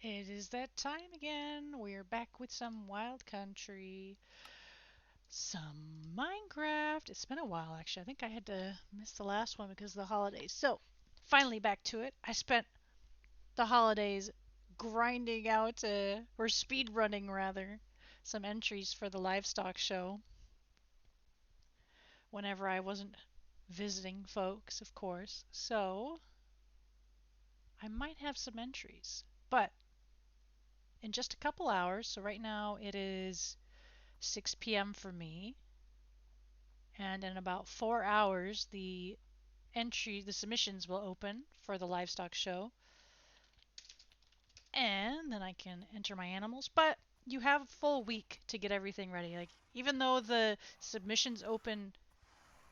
It is that time again. We're back with some Wild Country, some Minecraft. It's been a while, actually. I think I had to miss the last one because of the holidays. So, finally back to it. I spent the holidays grinding out, or speed running rather, some entries for the livestock show whenever I wasn't visiting folks, of course. So, I might have some entries. But in just a couple hours, so right now it is 6 p.m. for me, and in about 4 hours the submissions will open for the livestock show, and then I can enter my animals. But you have a full week to get everything ready. Like, even though the submissions open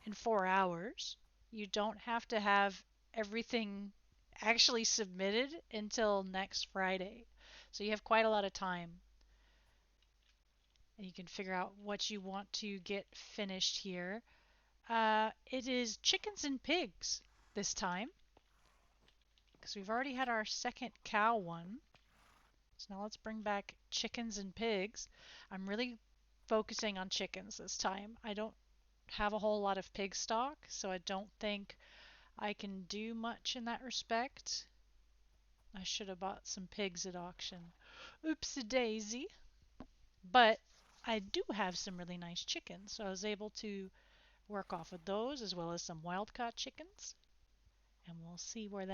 in 4 hours, you don't have to have everything actually submitted until next Friday. So you have quite a lot of time, and you can figure out what you want to get finished here. It is chickens and pigs this time, because we've already had our second cow one. So now let's bring back chickens and pigs. I'm really focusing on chickens this time. I don't have a whole lot of pig stock, so I don't think I can do much in that respect. I should have bought some pigs at auction. Oopsie daisy. But I do have some really nice chickens, so I was able to work off of those as well as some wild caught chickens. And we'll see where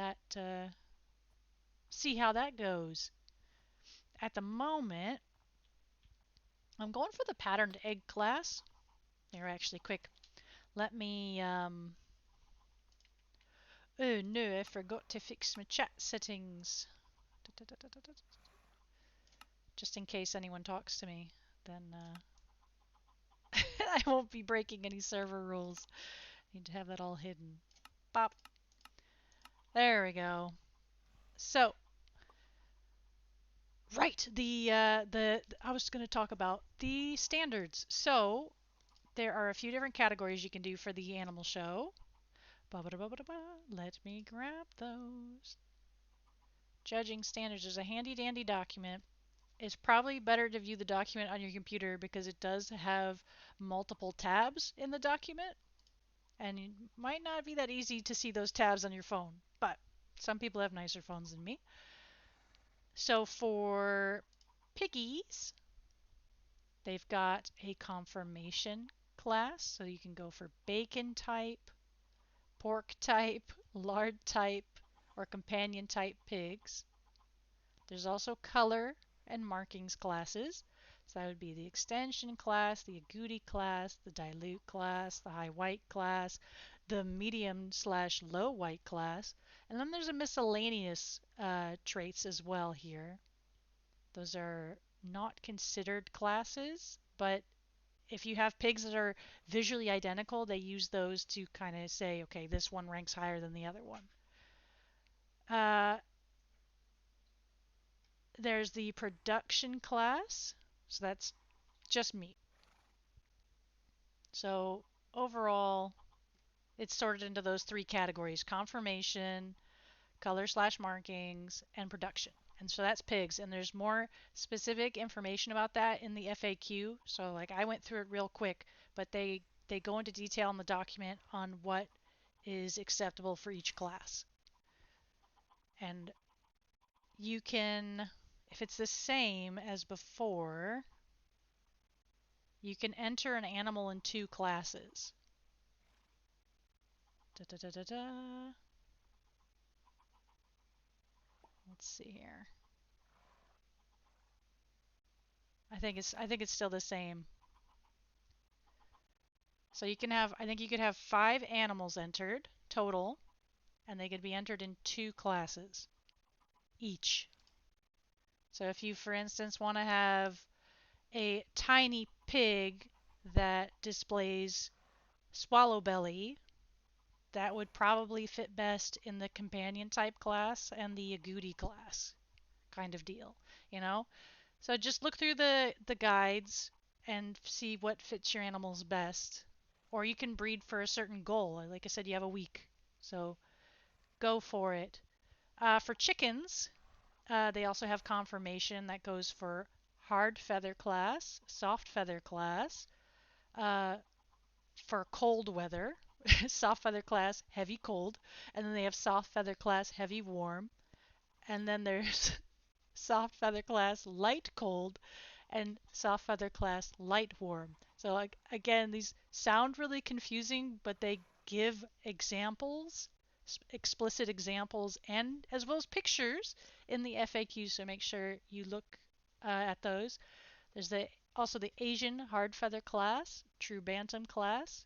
see how that goes. At the moment, I'm going for the patterned egg class. They're actually quick. Let me, oh no, I forgot to fix my chat settings. Just in case anyone talks to me, then I won't be breaking any server rules. Need to have that all hidden. Pop. There we go. So, right, I was going to talk about the standards. So, there are a few different categories you can do for the animal show. Let me grab those. Judging standards. There's a handy dandy document. It's probably better to view the document on your computer because it does have multiple tabs in the document, and it might not be that easy to see those tabs on your phone, but some people have nicer phones than me. So for piggies, they've got a confirmation class, so you can go for bacon type, pork type, lard type, or companion type pigs. There's also color and markings classes. So that would be the extension class, the agouti class, the dilute class, the high white class, the medium / low white class. And then there's a miscellaneous traits as well here. Those are not considered classes, but if you have pigs that are visually identical, they use those to kind of say, okay, this one ranks higher than the other one. There's the production class, so that's just meat. So overall, it's sorted into those three categories: confirmation, color / markings, and production. And so that's pigs. And there's more specific information about that in the FAQ. So like I went through it real quick, but they go into detail in the document on what is acceptable for each class. And you can, if it's the same as before, you can enter an animal in two classes. Let's see here. I think it's still the same. So you can have, I think you could have 5 animals entered total, and they could be entered in 2 classes each. So if you, for instance, want to have a tiny pig that displays swallow belly, that would probably fit best in the companion type class and the agouti class kind of deal, you know? So just look through the guides and see what fits your animals best. Or you can breed for a certain goal. Like I said, you have a week. So go for it. For chickens, They also have confirmation that goes for hard feather class, soft feather class, uh, for cold weather, soft feather class, heavy cold, and then they have soft feather class, heavy warm, and then there's soft feather class, light cold, and soft feather class, light warm. So like again, these sound really confusing, but they give examples, explicit examples, and as well as pictures in the FAQ. So make sure you look at those. There's also the Asian hard feather class, true bantam class.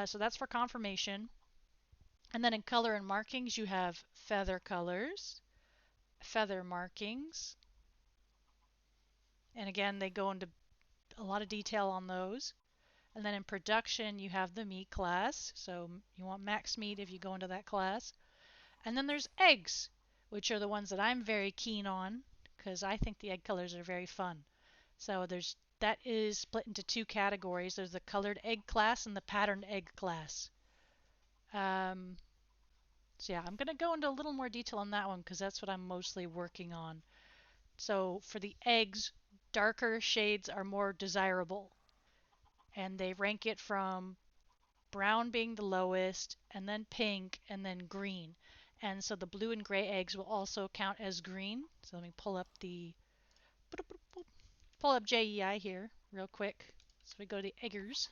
So that's for confirmation. And then in color and markings, you have feather colors, feather markings, and again, they go into a lot of detail on those. And then in production, you have the meat class. So you want max meat if you go into that class. And then there's eggs, which are the ones that I'm very keen on because I think the egg colors are very fun. So that is split into two categories. There's the colored egg class and the patterned egg class. Um, so yeah, I'm going to go into a little more detail on that one because that's what I'm mostly working on. So for the eggs, darker shades are more desirable, and they rank it from brown being the lowest, and then pink, and then green. And so the blue and gray eggs will also count as green. So let me pull up JEI here real quick. So we go to the eggers.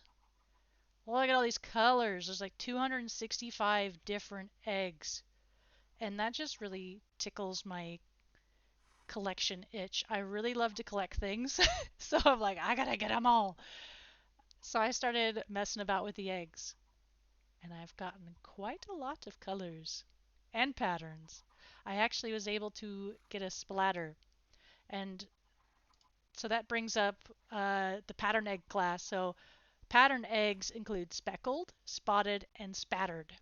Well, look at all these colors. There's like 265 different eggs. And that just really tickles my collection itch. I really love to collect things. So I'm like, I gotta get them all. So I started messing about with the eggs. And I've gotten quite a lot of colors and patterns. I actually was able to get a splatter. And so that brings up the pattern egg class. So pattern eggs include speckled, spotted, and spattered.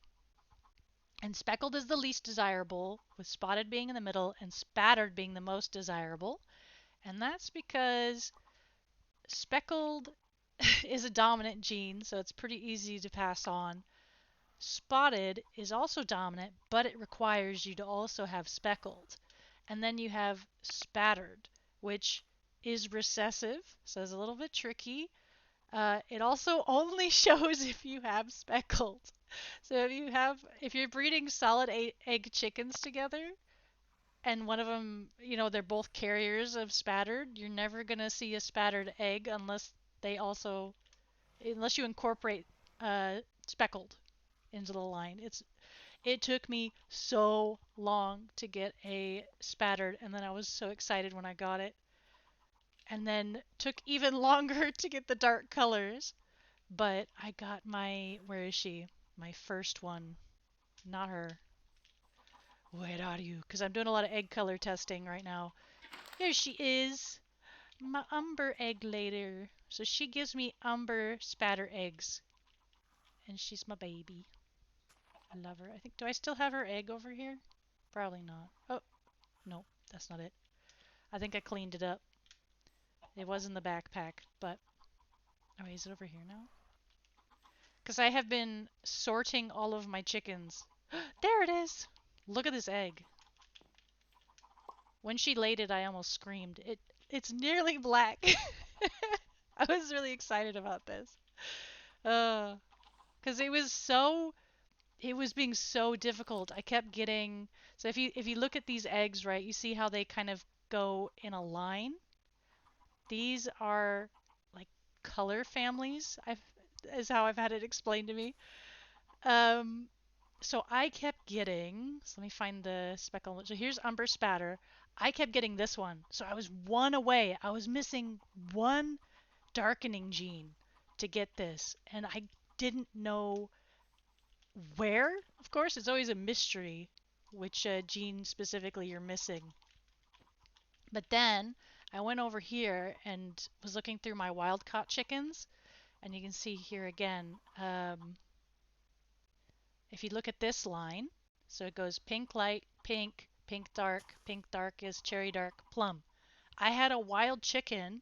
And speckled is the least desirable, with spotted being in the middle and spattered being the most desirable. And that's because speckled is a dominant gene, so it's pretty easy to pass on. Spotted is also dominant, but it requires you to also have speckled. And then you have spattered, which is recessive, so it's a little bit tricky. It also only shows if you have speckled. So if you're breeding solid egg chickens together, and one of them, they're both carriers of spattered, you're never gonna see a spattered egg unless you incorporate speckled into the line. It took me so long to get a spattered, and then I was so excited when I got it. And then took even longer to get the dark colors. But I got where is she? My first one. Not her. Where are you? Because I'm doing a lot of egg color testing right now. Here she is. My umber egg later. So she gives me umber spatter eggs. And she's my baby. I love her. Do I still have her egg over here? Probably not. Oh, no, that's not it. I think I cleaned it up. It was in the backpack, but... Oh, wait, is it over here now? Because I have been sorting all of my chickens. There it is! Look at this egg. When she laid it, I almost screamed. It's nearly black. I was really excited about this. Because it was being so difficult. I kept getting... So if you look at these eggs, right, you see how they kind of go in a line? These are like color families, is how I've had it explained to me. Um, so I kept getting, so let me find the speckle. So here's Umber Spatter. I kept getting this one. So I was one away. I was missing one darkening gene to get this. And I didn't know where. Of course, it's always a mystery which gene specifically you're missing. But then I went over here and was looking through my wild caught chickens, and you can see here again, if you look at this line, so it goes pink light, pink, pink dark is cherry dark, plum. I had a wild chicken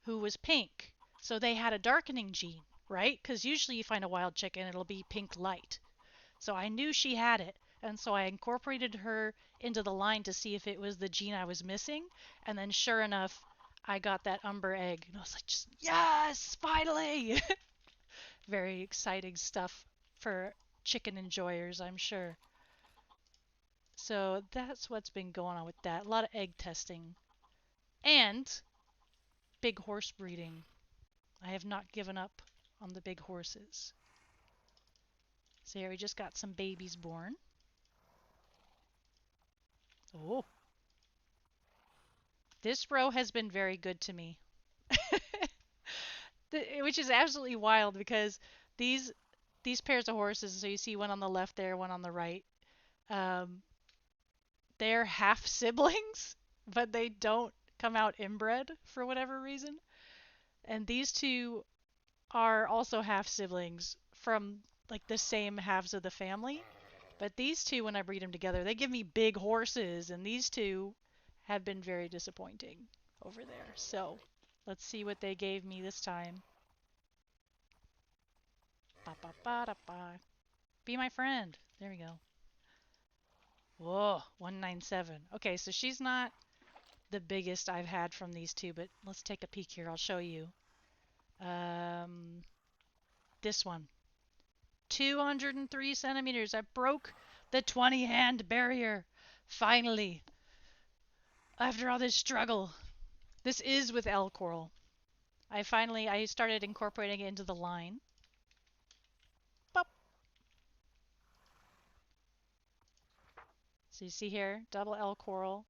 who was pink, so they had a darkening gene, right? Because usually you find a wild chicken, it'll be pink light. So I knew she had it, And so I incorporated her into the line to see if it was the gene I was missing. And then sure enough, I got that umber egg. And I was like, just, yes, finally! Very exciting stuff for chicken enjoyers, I'm sure. So that's what's been going on with that. A lot of egg testing. And big horse breeding. I have not given up on the big horses. So here we just got some babies born. Oh, this row has been very good to me. Which is absolutely wild because these these pairs of horses, so you see one on the left there, one on the right, um, they're half siblings, but they don't come out inbred for whatever reason. And these two are also half siblings from like the same halves of the family. But these two, when I breed them together, they give me big horses, and these two have been very disappointing over there. So let's see what they gave me this time. Ba ba ba da ba. Be my friend. There we go. Whoa, 197. Okay, so she's not the biggest I've had from these two, but let's take a peek here. I'll show you. Um, this one. 203 centimeters. I broke the 20 hand barrier. Finally. After all this struggle. This is with L coral. I started incorporating it into the line. Pop. So you see here, double L coral.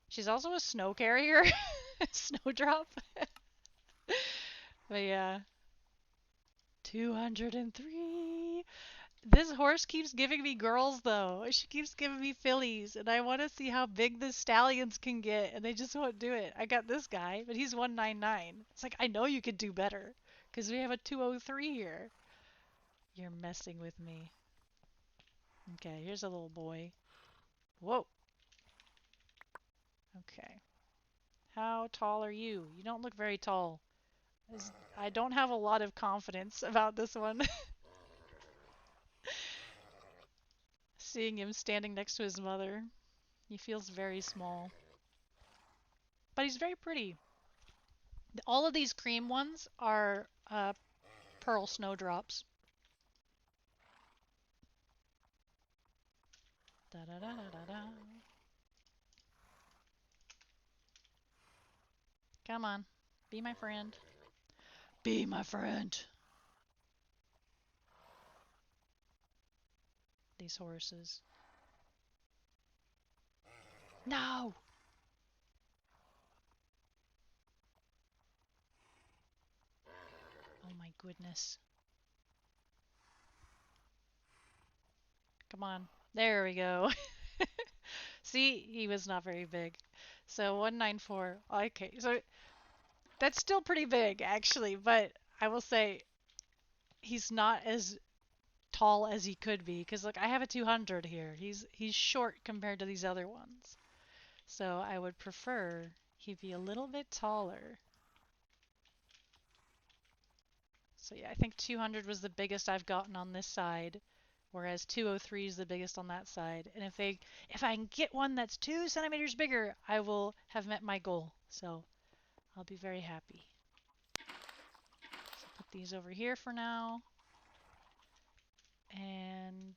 She's also a snow carrier. Snowdrop. But yeah. 203. This horse keeps giving me girls though. She keeps giving me fillies, and I want to see how big the stallions can get, and they just won't do it. I got this guy, but he's 199. It's like, I know you could do better, because we have a 203 here. You're messing with me. Okay, here's a little boy. Whoa. Okay. How tall are you? You don't look very tall. I don't have a lot of confidence about this one. Seeing him standing next to his mother, he feels very small. But he's very pretty. All of these cream ones are pearl snowdrops. Da da da da da da. Come on, be my friend. Be my friend. These horses. No! Oh my goodness. Come on. There we go. See, he was not very big. So 194. Okay, so that's still pretty big actually, but I will say he's not as tall as he could be because look, I have a 200 here. He's short compared to these other ones. So I would prefer he be a little bit taller. So yeah, I think 200 was the biggest I've gotten on this side, whereas 203 is the biggest on that side. And if I can get one that's 2 centimeters bigger, I will have met my goal. So I'll be very happy. So put these over here for now. And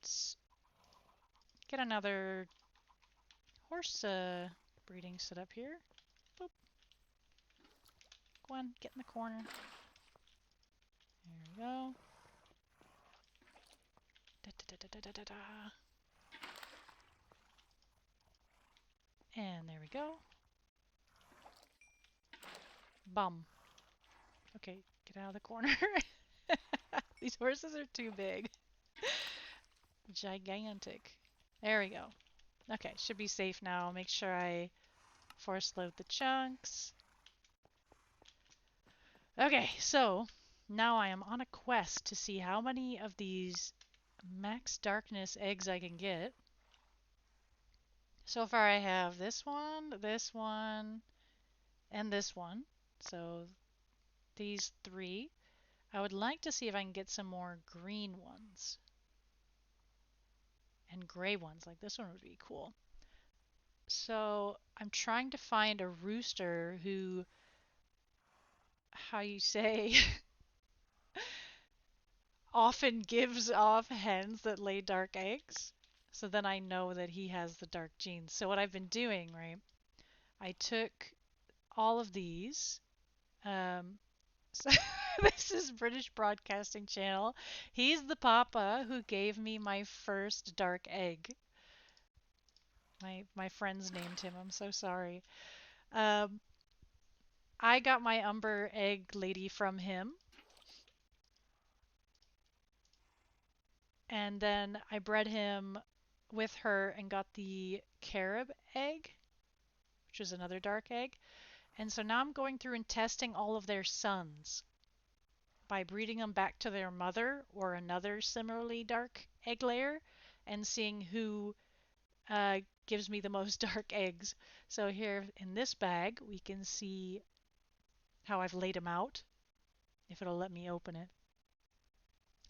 get another horse breeding set up here. Boop. Go on, get in the corner. There we go. Da, da, da, da, da, da, da. And there we go. Bum. Okay, get out of the corner. These horses are too big. Gigantic. There we go. Okay, should be safe now. Make sure I force load the chunks. Okay, so now I am on a quest to see how many of these max darkness eggs I can get. So far I have this one, and this one. So these 3. I would like to see if I can get some more green ones. and gray ones. Like this one would be cool. So I'm trying to find a rooster who, how you say, often gives off hens that lay dark eggs. So then I know that he has the dark genes. So what I've been doing, right, I took all of these. So this is British Broadcasting Channel. He's the papa who gave me my first dark egg. My friends named him. I'm so sorry. Um, I got my Umber egg lady from him, and then I bred him with her and got the carob egg, which is another dark egg. And so now I'm going through and testing all of their sons by breeding them back to their mother or another similarly dark egg layer and seeing who gives me the most dark eggs. So here in this bag, we can see how I've laid them out, if it'll let me open it.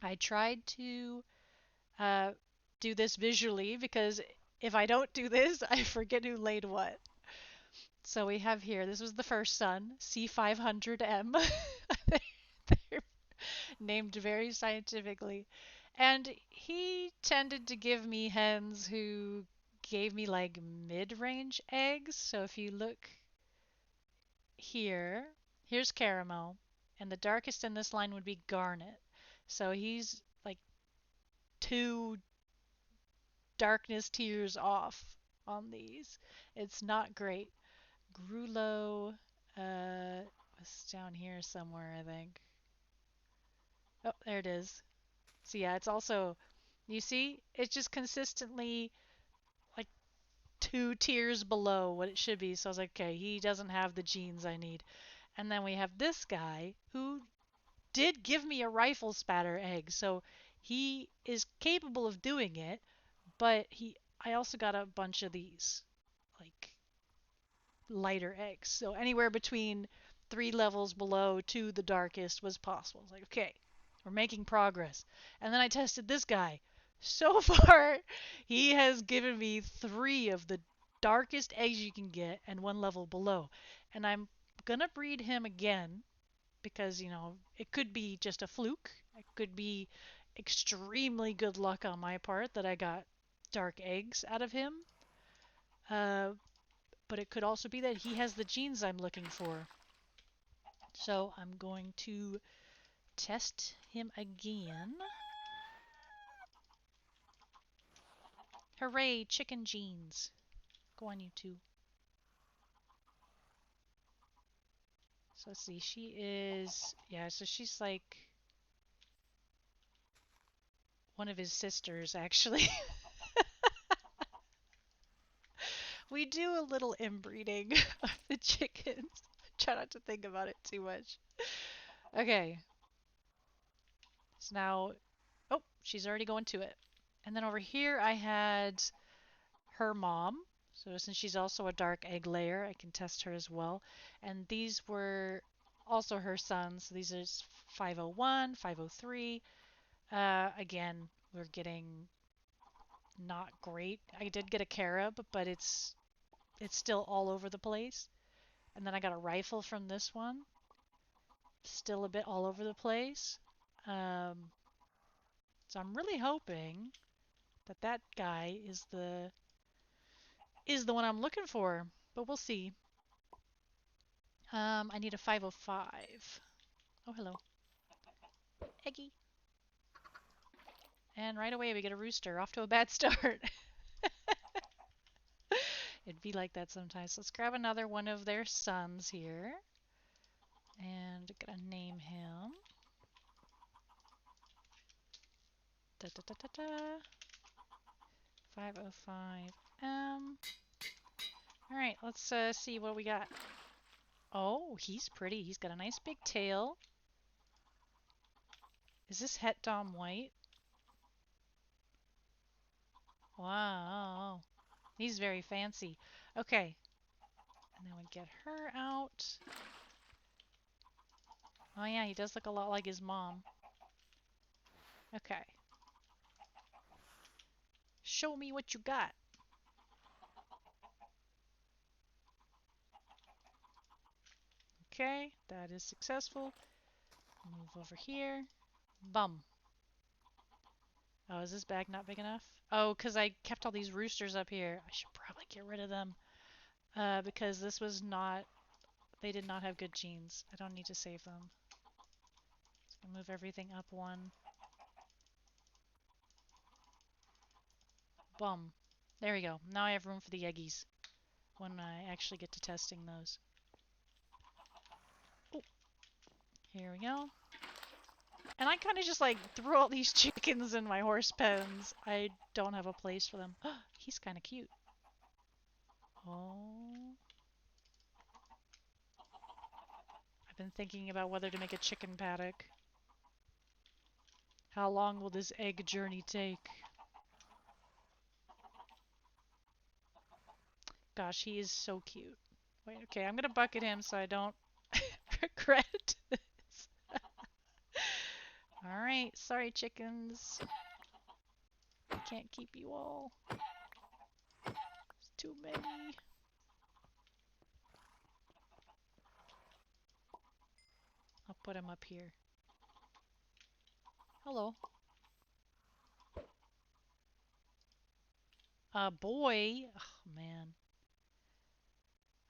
I tried to uh, do this visually because if I don't do this, I forget who laid what. So we have here, this was the first son, C500M. They're named very scientifically. And he tended to give me hens who gave me like mid-range eggs. So if you look here, here's caramel, and the darkest in this line would be garnet. So he's like 2 darkness tiers off on these. It's not great. Grulo was down here somewhere, I think. Oh, there it is. So yeah, it's also, you see, it's just consistently like 2 tiers below what it should be. So I was like, okay, he doesn't have the genes I need. And then we have this guy who did give me a rifle spatter egg. So he is capable of doing it, but I also got a bunch of these like lighter eggs. So anywhere between 3 levels below to the darkest was possible. It's like, okay, we're making progress. And then I tested this guy. So far, he has given me 3 of the darkest eggs you can get and 1 level below. And I'm gonna breed him again because, you know, it could be just a fluke. It could be extremely good luck on my part that I got dark eggs out of him. Uh, but it could also be that he has the genes I'm looking for. So I'm going to test him again. Hooray, chicken genes. Go on, you two. So let's see, she is, yeah, so she's like one of his sisters, actually. We do a little inbreeding of the chickens. Try not to think about it too much. Okay. So now, oh, she's already going to it. And then over here I had her mom. So since she's also a dark egg layer, I can test her as well. And these were also her sons. So these are 501, 503. Again, we're getting not great. I did get a carob, but it's still all over the place. And then I got a rifle from this one. Still a bit all over the place. Um, so I'm really hoping that that guy is the one I'm looking for, but we'll see. I need a 505. Oh, hello. Eggy. And right away we get a rooster. Off to a bad start. It'd be like that sometimes. Let's grab another one of their sons here. And gonna name him. Da da da da da. 505M. Alright, let's see what we got. Oh, he's pretty. He's got a nice big tail. Is this Het Dom White? Wow. He's very fancy. Okay. And then we get her out. Oh yeah, he does look a lot like his mom. Okay. Show me what you got. Okay, that is successful. Move over here. Bum. Oh, is this bag not big enough? Oh, because I kept all these roosters up here. I should probably get rid of them. Because this was not... They did not have good genes. I don't need to save them. So move everything up one. Bum. There we go. Now I have room for the eggies when I actually get to testing those. Oh, here we go. And I kind of just like threw all these chickens in my horse pens. I don't have a place for them. He's kind of cute. Oh. I've been thinking about whether to make a chicken paddock. How long will this egg journey take? Gosh, he is so cute. Wait, okay, I'm gonna bucket him so I don't regret this. Alright, sorry chickens. I can't keep you all. There's too many. I'll put him up here. Hello. Boy. Oh, man.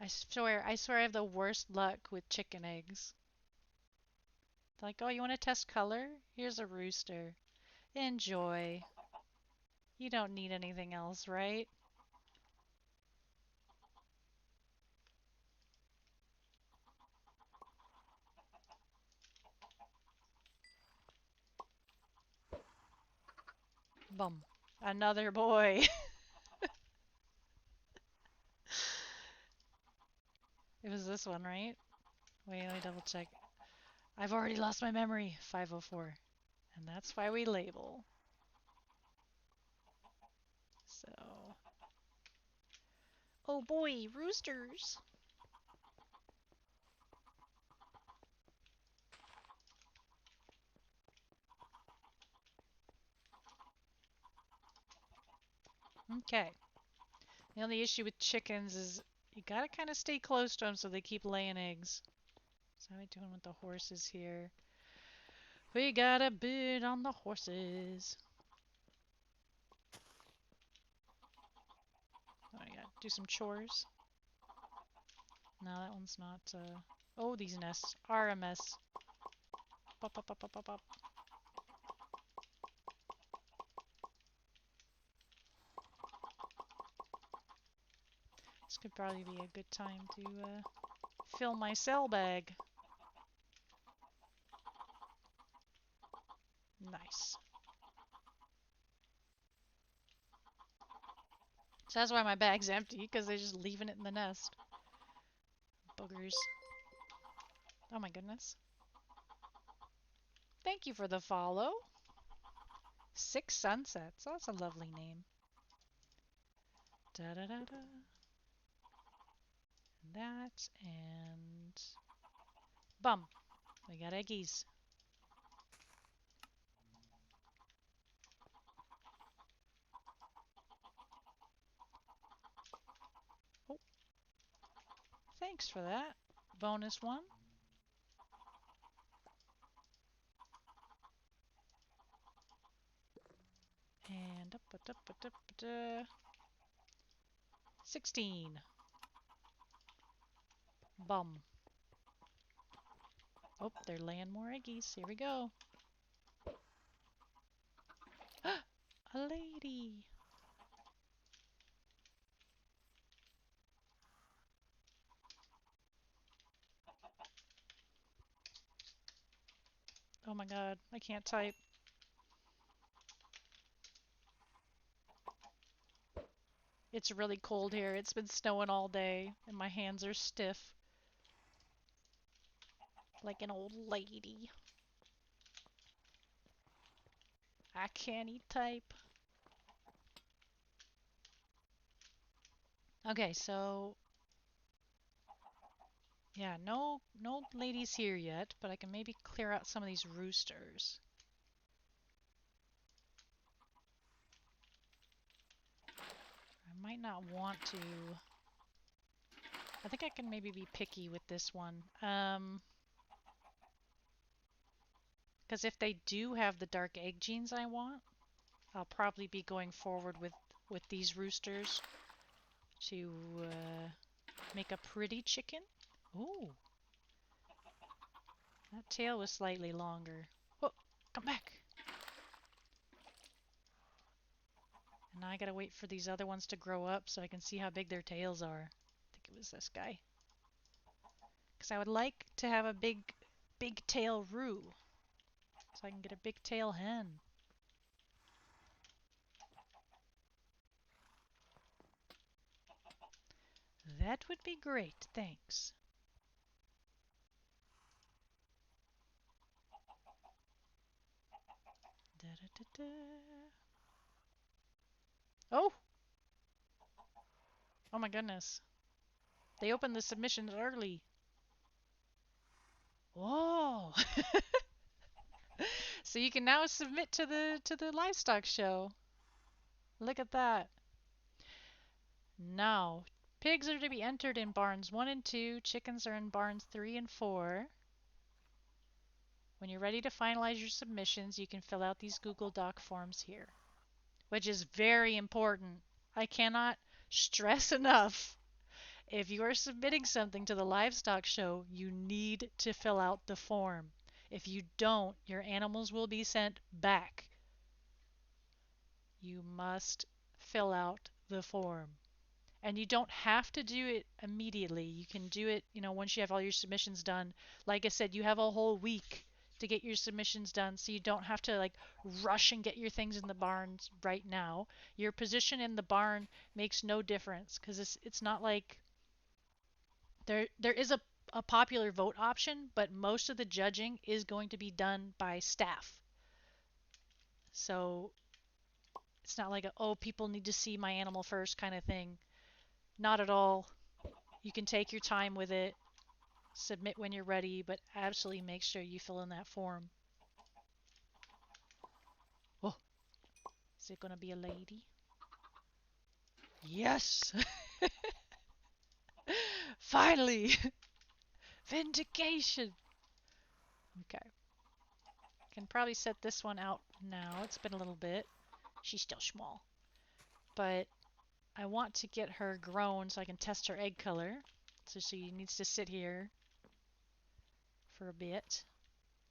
I swear I have the worst luck with chicken eggs. Like, oh, you want to test color? Here's a rooster. Enjoy. You don't need anything else, right? Bum. Another boy. It was this one, right? Wait, let me double check. I've already lost my memory. 504. And that's why we label. So. Oh boy, roosters. Okay. The only issue with chickens is you gotta kind of stay close to them so they keep laying eggs. So how are we doing with the horses here? We got a bid on the horses. Oh, I gotta do some chores. No, that one's not. Oh, these nests are a mess. Pop, pop, pop, pop, pop, pop. This could probably be a good time to fill my cell bag. Nice. So that's why my bag's empty, because they're just leaving it in the nest. Boogers. Oh my goodness. Thank you for the follow. Six Sunsets. Oh, that's a lovely name. Da da da da. That and bum. We got eggies. Oh, thanks for that. Bonus one. And up. 16. Bum. Oh, they're laying more eggies. Here we go. A lady. Oh my god, I can't type. It's really cold here. It's been snowing all day, and my hands are stiff. Like an old lady. I can't type. Okay, so yeah, no ladies here yet, but I can maybe clear out some of these roosters. I might not want to. I think I can maybe be picky with this one. Because if they do have the dark egg genes I want, I'll probably be going forward with these roosters to make a pretty chicken. Ooh, that tail was slightly longer. Whoa, come back. And now I gotta wait for these other ones to grow up so I can see how big their tails are. I think it was this guy. Because I would like to have a big tail roo so I can get a big tail hen. That would be great, thanks. Da, da, da, da. Oh! Oh my goodness. They opened the submissions early. Whoa! So you can now submit to the livestock show. Look at that. Now, pigs are to be entered in barns 1 and 2, chickens are in barns 3 and 4. When you're ready to finalize your submissions, you can fill out these Google Doc forms here, which is very important. I cannot stress enough. If you are submitting something to the livestock show, you need to fill out the form. If you don't, your animals will be sent back. You must fill out the form. And you don't have to do it immediately. You can do it, once you have all your submissions done. Like I said, you have a whole week to get your submissions done, so you don't have to rush and get your things in the barns right now. Your position in the barn makes no difference because it's not like there is a popular vote option, but most of the judging is going to be done by staff. So it's not like people need to see my animal first kind of thing. Not at all. You can take your time with it, submit when you're ready, but absolutely make sure you fill in that form. Oh, is it going to be a lady? Yes! Finally! Vindication! Okay. Can probably set this one out now. It's been a little bit. She's still small. But I want to get her grown so I can test her egg color. So she needs to sit here for a bit.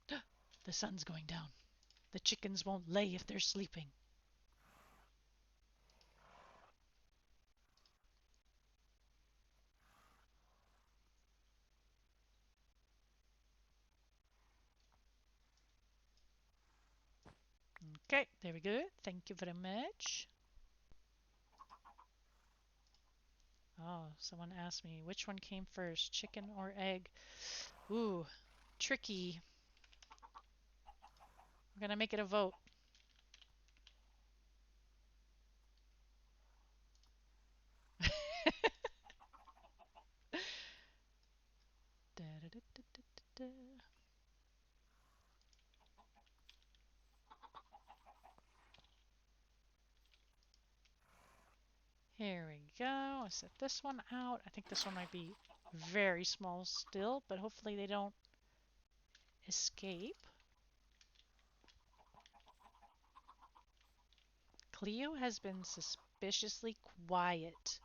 The sun's going down. The chickens won't lay if they're sleeping. Okay, there we go. Thank you very much. Oh, someone asked me, which one came first, chicken or egg? Ooh, tricky. We're gonna make it a vote. Da, da, da, da, da, da. Here we go. I'll set this one out. I think this one might be very small still, but hopefully they don't escape. Cleo has been suspiciously quiet.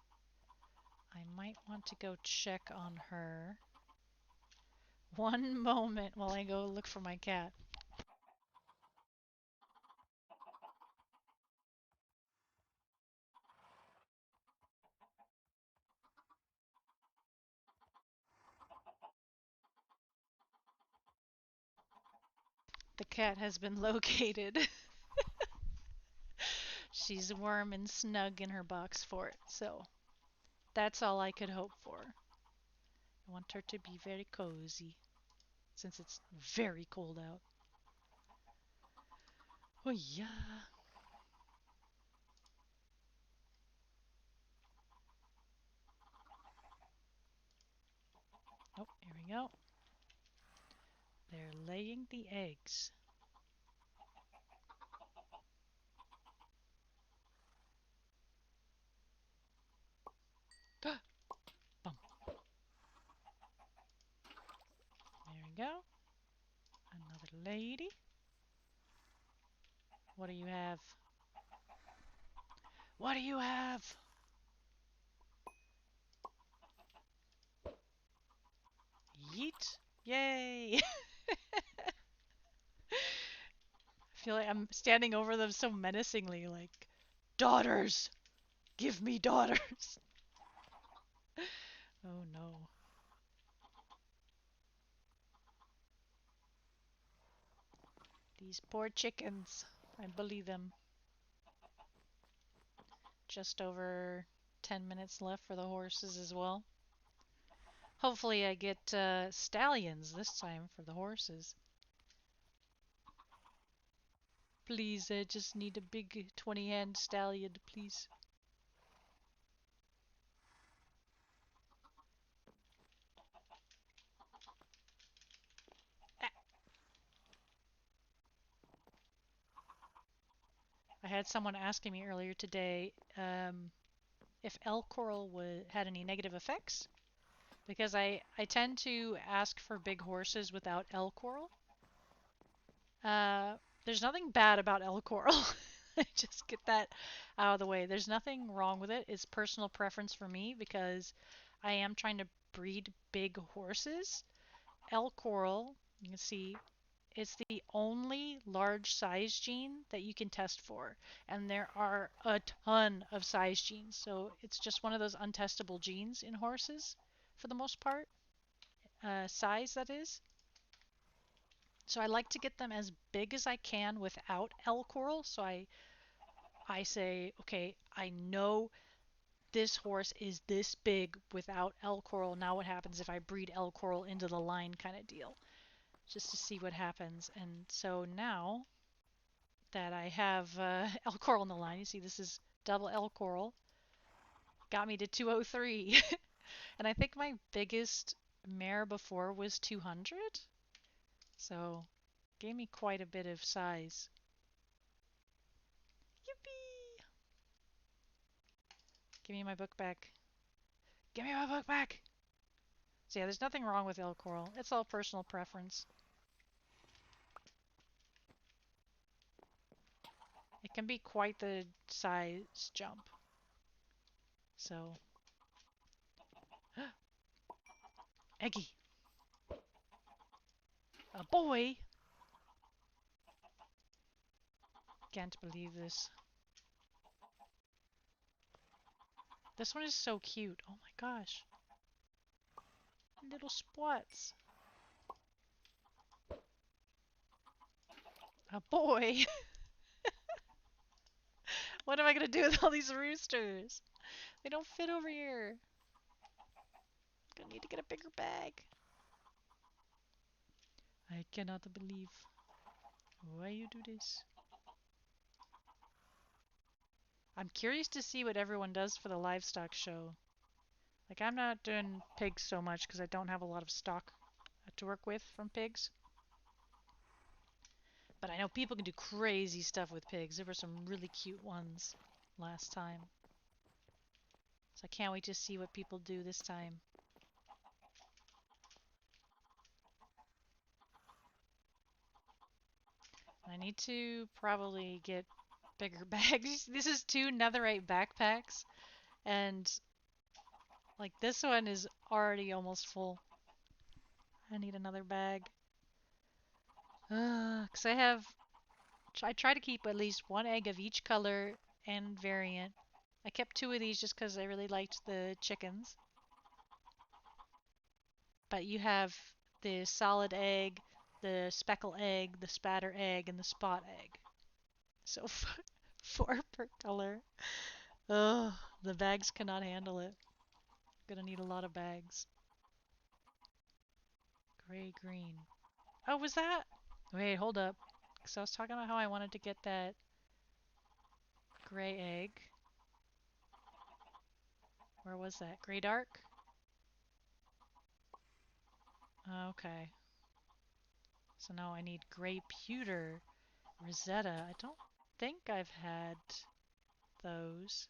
I might want to go check on her. One moment while I go look for my cat. The cat has been located. She's warm and snug in her box fort, so that's all I could hope for. I want her to be very cozy, since it's very cold out. Oh yeah. Oh, here we go. They're laying the eggs. we go. Another lady. What do you have? What do you have? Yeet. Yay! I feel like I'm standing over them so menacingly, like, daughters! Give me daughters! Oh no. These poor chickens. I believe them. Just over 10 minutes left for the horses as well. Hopefully I get stallions this time for the horses. Please, I just need a big 20-hand stallion, please. Ah. I had someone asking me earlier today if L coral had any negative effects, because I tend to ask for big horses without L coral. There's nothing bad about L coral. Just get that out of the way. There's nothing wrong with it. It's personal preference for me because I am trying to breed big horses. L coral, you can see, it's the only large size gene that you can test for, and there are a ton of size genes. So it's just one of those untestable genes in horses for the most part. Size, that is. So I like to get them as big as I can without L coral. So I say, okay, I know this horse is this big without L coral. Now what happens if I breed L coral into the line kind of deal? Just to see what happens. And so now that I have L coral in the line, you see this is double L coral. Got me to 203. And I think my biggest mare before was 200. So gave me quite a bit of size. Yippee! Give me my book back. Give me my book back! So yeah, there's nothing wrong with L coral. It's all personal preference. It can be quite the size jump. So, Eggy! A boy! Can't believe this. This one is so cute. Oh my gosh. Little spots. A boy! What am I gonna do with all these roosters? They don't fit over here. Gonna need to get a bigger bag. I cannot believe why you do this. I'm curious to see what everyone does for the livestock show. Like, I'm not doing pigs so much because I don't have a lot of stock to work with from pigs. But I know people can do crazy stuff with pigs. There were some really cute ones last time. So I can't wait to see what people do this time. I need to probably get bigger bags. This is 2 netherite backpacks, and like this one is already almost full. I need another bag. Because I try to keep at least 1 egg of each color and variant. I kept 2 of these just because I really liked the chickens. But you have the solid egg, the speckle egg, the spatter egg, and the spot egg. So 4 per color. Ugh, the bags cannot handle it. Gonna need a lot of bags. Gray, green. Oh, was that? Wait, hold up. Because I was talking about how I wanted to get that gray egg. Where was that? Gray dark? Okay. So now I need gray pewter. Rosetta. I don't think I've had those.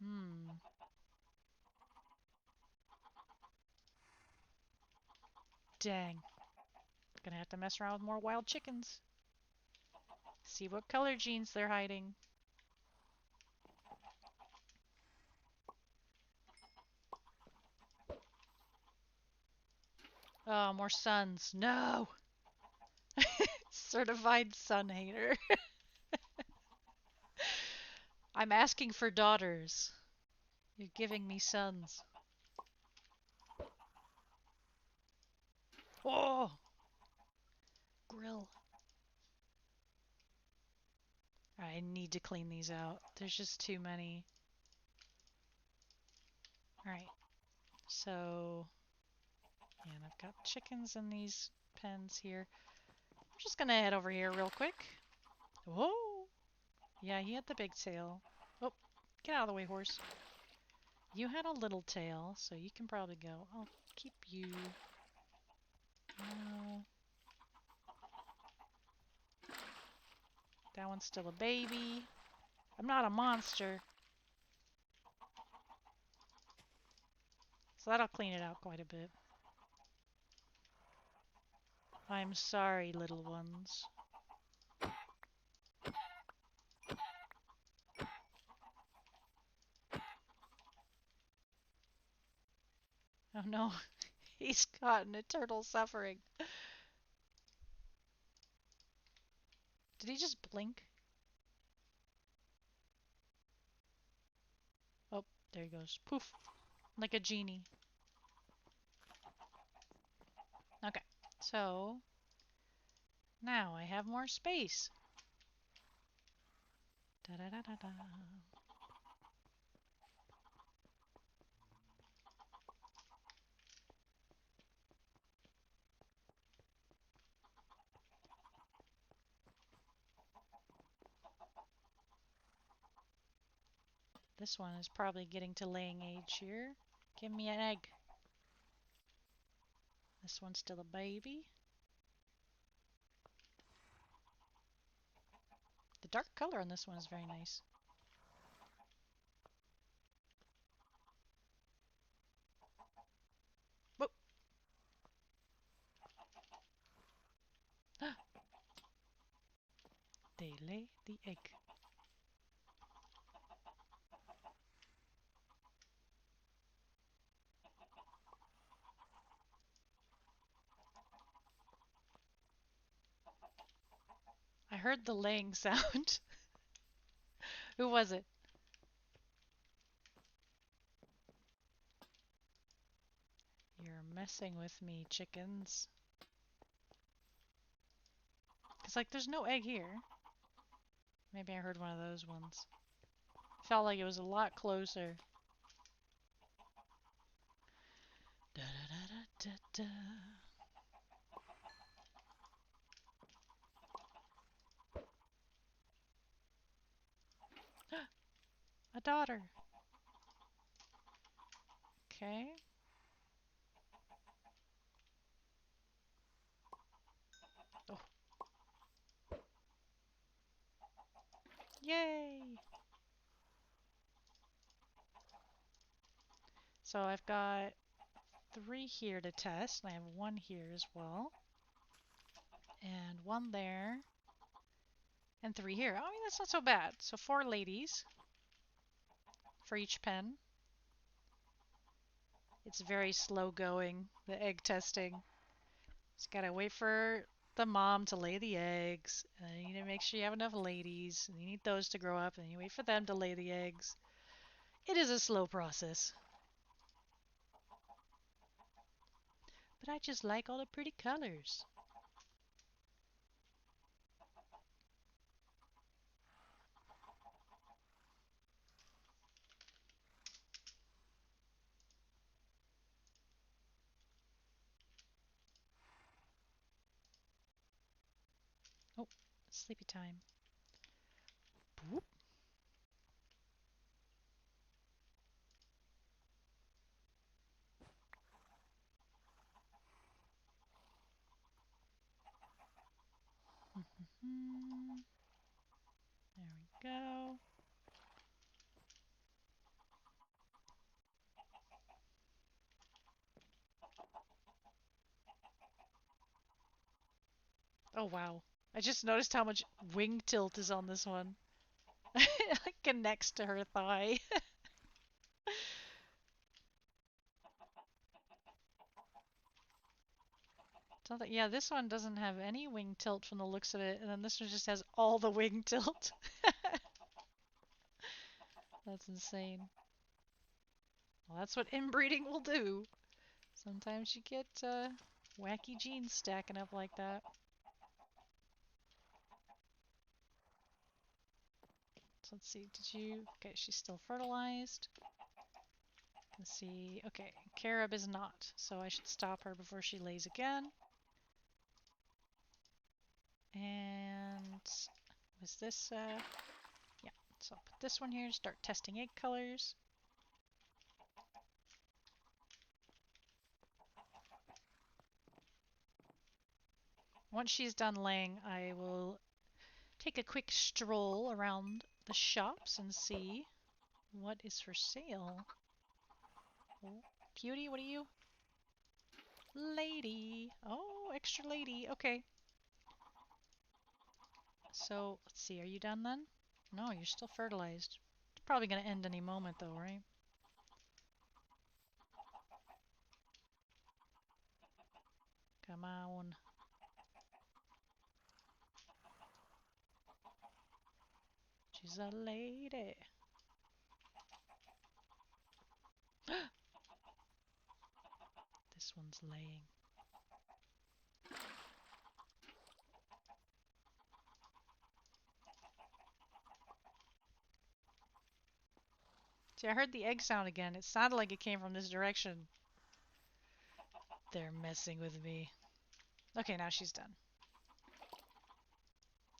Hmm. Dang. Gonna have to mess around with more wild chickens. See what color genes they're hiding. Oh, more sons. No! Certified son hater. I'm asking for daughters. You're giving me sons. Oh! Grill. I need to clean these out. There's just too many. Alright. So, yeah, and I've got chickens in these pens here. I'm just gonna head over here real quick. Whoa! Yeah, he had the big tail. Oh, get out of the way, horse. You had a little tail, so you can probably go. I'll keep you. No. That one's still a baby. I'm not a monster. So that'll clean it out quite a bit. I'm sorry, little ones. Oh no, he's caught in eternal suffering. Did he just blink? Oh, there he goes. Poof. Like a genie. Okay, so now I have more space. Da da da da da. This one is probably getting to laying age here. Give me an egg. This one's still a baby. The dark color on this one is very nice. Whoop. They lay the egg. I heard the laying sound. Who was it? You're messing with me, chickens. It's like there's no egg here. Maybe I heard one of those ones. Felt like it was a lot closer. Da da da da da. A daughter. Okay. Oh. Yay! So I've got 3 here to test, and I have 1 here as well. And 1 there. And 3 here. I mean, that's not so bad. So 4 ladies for each pen. It's very slow going, the egg testing. Just gotta wait for the mom to lay the eggs. And then you need to make sure you have enough ladies. And you need those to grow up. And you wait for them to lay the eggs. It is a slow process. But I just like all the pretty colors. Oh, sleepy time. Boop. There we go. Oh, wow. I just noticed how much wing tilt is on this one. It connects to her thigh. Yeah, this one doesn't have any wing tilt from the looks of it, and then this one just has all the wing tilt. That's insane. Well, that's what inbreeding will do. Sometimes you get wacky genes stacking up like that. So let's see, okay, she's still fertilized. Let's see, okay, Carob is not, so I should stop her before she lays again. And was this, yeah, so I'll put this one here, start testing egg colors. Once she's done laying, I will take a quick stroll around the shops and see what is for sale. Oh, cutie, what are you? Lady. Oh, extra lady. Okay. So, let's see. Are you done then? No, you're still fertilized. It's probably going to end any moment though, right? Come on. She's a lady. This one's laying. See, I heard the egg sound again. It sounded like it came from this direction. They're messing with me. Okay, now she's done.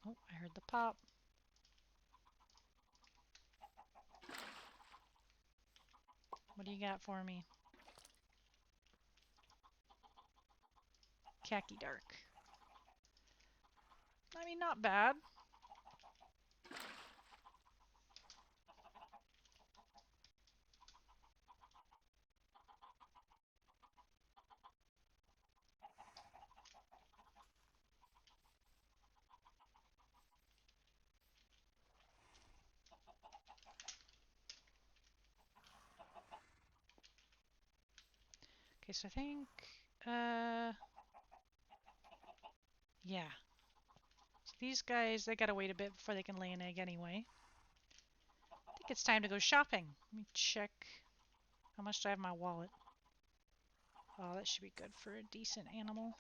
Oh, I heard the pop. What do you got for me? Khaki dark. I mean, not bad. Okay, so I think, yeah. So these guys, they gotta wait a bit before they can lay an egg anyway. I think it's time to go shopping. Let me check. How much do I have in my wallet? Oh, that should be good for a decent animal.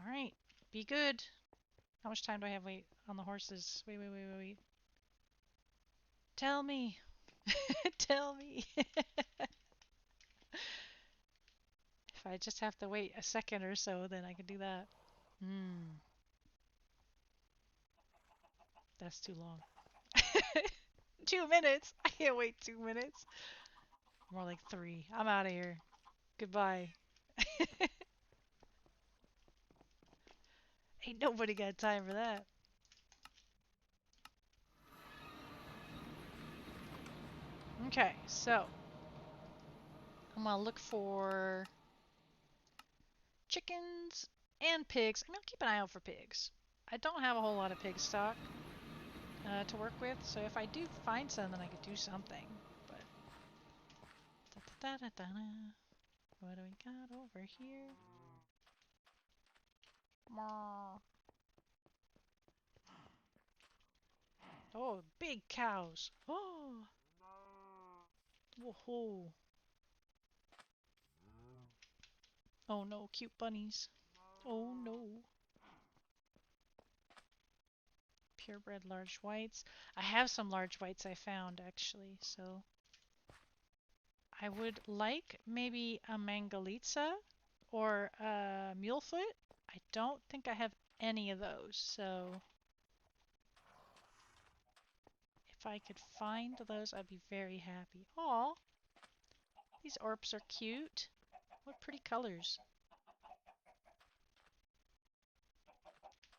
Alright, be good. How much time do I have wait on the horses? Wait. Tell me. Tell me. If I just have to wait a second or so, then I can do that. That's too long. 2 minutes? I can't wait 2 minutes. More like 3. I'm out of here. Goodbye. Ain't nobody got time for that. Okay, so I'm gonna look for chickens and pigs. I'm gonna keep an eye out for pigs. I don't have a whole lot of pig stock to work with, so if I do find some, then I could do something. But what do we got over here? Oh, big cows. Oh, whoa. Oh no, cute bunnies. Oh no. Purebred large whites. I have some large whites I found actually, so I would like maybe a Mangalitsa or a Mulefoot. I don't think I have any of those, so if I could find those, I'd be very happy. Aw, these orps are cute. What pretty colors.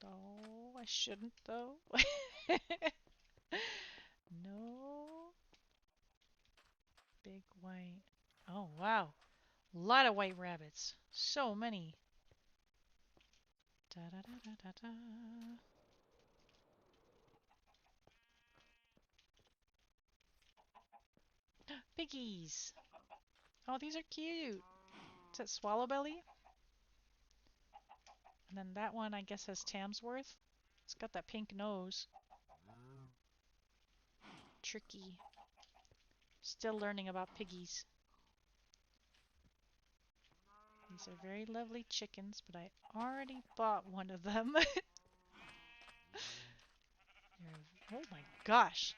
Oh, I shouldn't though. No. Big white. Oh, wow. A lot of white rabbits. So many. Da da da da da da. Piggies! Oh, these are cute! Is that Swallowbelly? And then that one, I guess, has Tamsworth. It's got that pink nose. Tricky. Still learning about piggies. These are very lovely chickens, but I already bought one of them. Oh my gosh!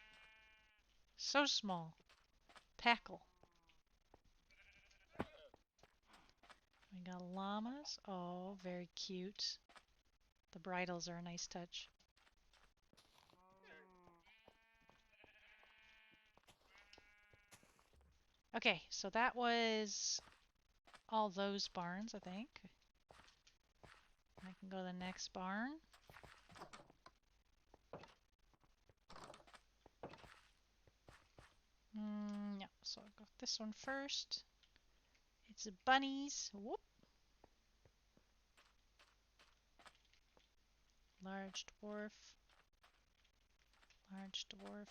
So small. Packle. We got llamas. Oh, very cute. The bridles are a nice touch. Okay, so that was all those barns, I think. I can go to the next barn. Yeah, so I'll go this one first. It's bunnies. Whoop. Large dwarf. Large dwarf.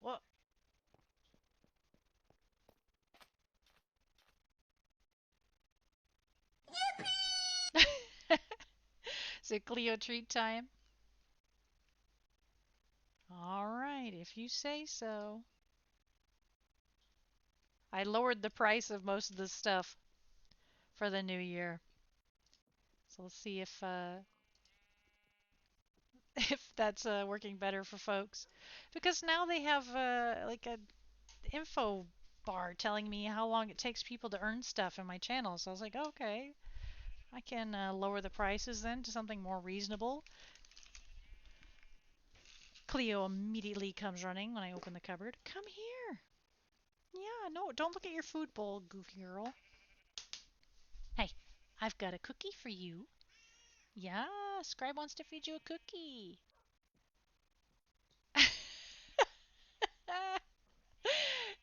Whoa. Is it Cleo treat time? Alright, if you say so. I lowered the price of most of the stuff for the new year. So let's see if if that's working better for folks. Because now they have like a info bar telling me how long it takes people to earn stuff in my channel. So I was like, okay, I can lower the prices then to something more reasonable. Cleo immediately comes running when I open the cupboard. Come here. Yeah, no, don't look at your food bowl, goofy girl. Hey, I've got a cookie for you. Yeah, Scribe wants to feed you a cookie.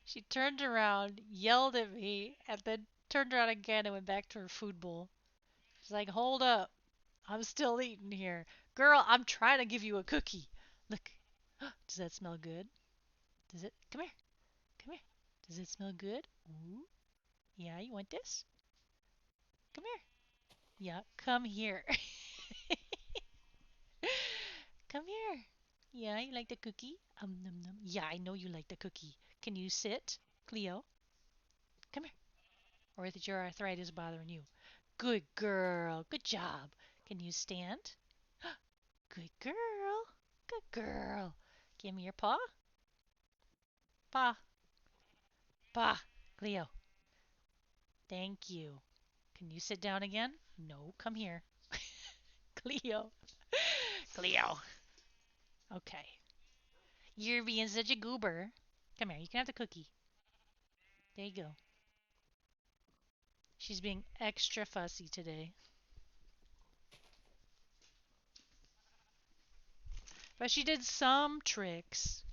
She turned around, yelled at me, and then turned around again and went back to her food bowl. She's like, hold up. I'm still eating here. Girl, I'm trying to give you a cookie. Look. Does that smell good? Does it? Come here. Come here. Does it smell good? Ooh. Yeah, you want this? Come here. Yeah, come here. Come here. Yeah, you like the cookie? Num num. Yeah, I know you like the cookie. Can you sit, Cleo? Come here. Or is it your arthritis bothering you? Good girl. Good job. Can you stand? Good girl. Good girl. Give me your paw. Paw. Paw. Cleo. Thank you. Can you sit down again? No, come here. Cleo. Cleo. Okay. You're being such a goober. Come here, you can have the cookie. There you go. She's being extra fussy today. But she did some tricks.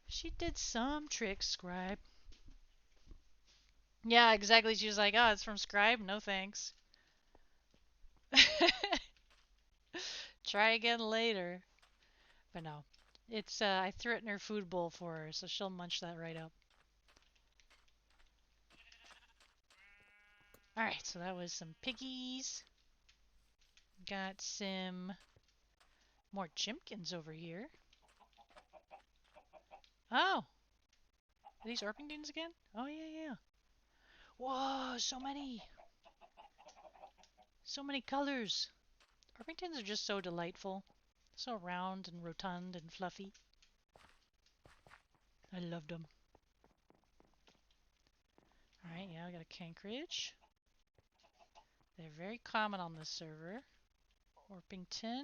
She did some tricks, Scribe. Yeah, exactly. She was like, oh, it's from Scribe? No thanks. Try again later. But no. It's, I threw it in her food bowl for her, so she'll munch that right up. Alright, so that was some piggies. Got some more chimkins over here. Oh! Are these Orpingtons again? Oh, yeah. Whoa, so many! So many colors! Orpingtons are just so delightful. So round and rotund and fluffy. I loved them. Alright, yeah, we got a Cankridge. They're very common on this server. Orpington.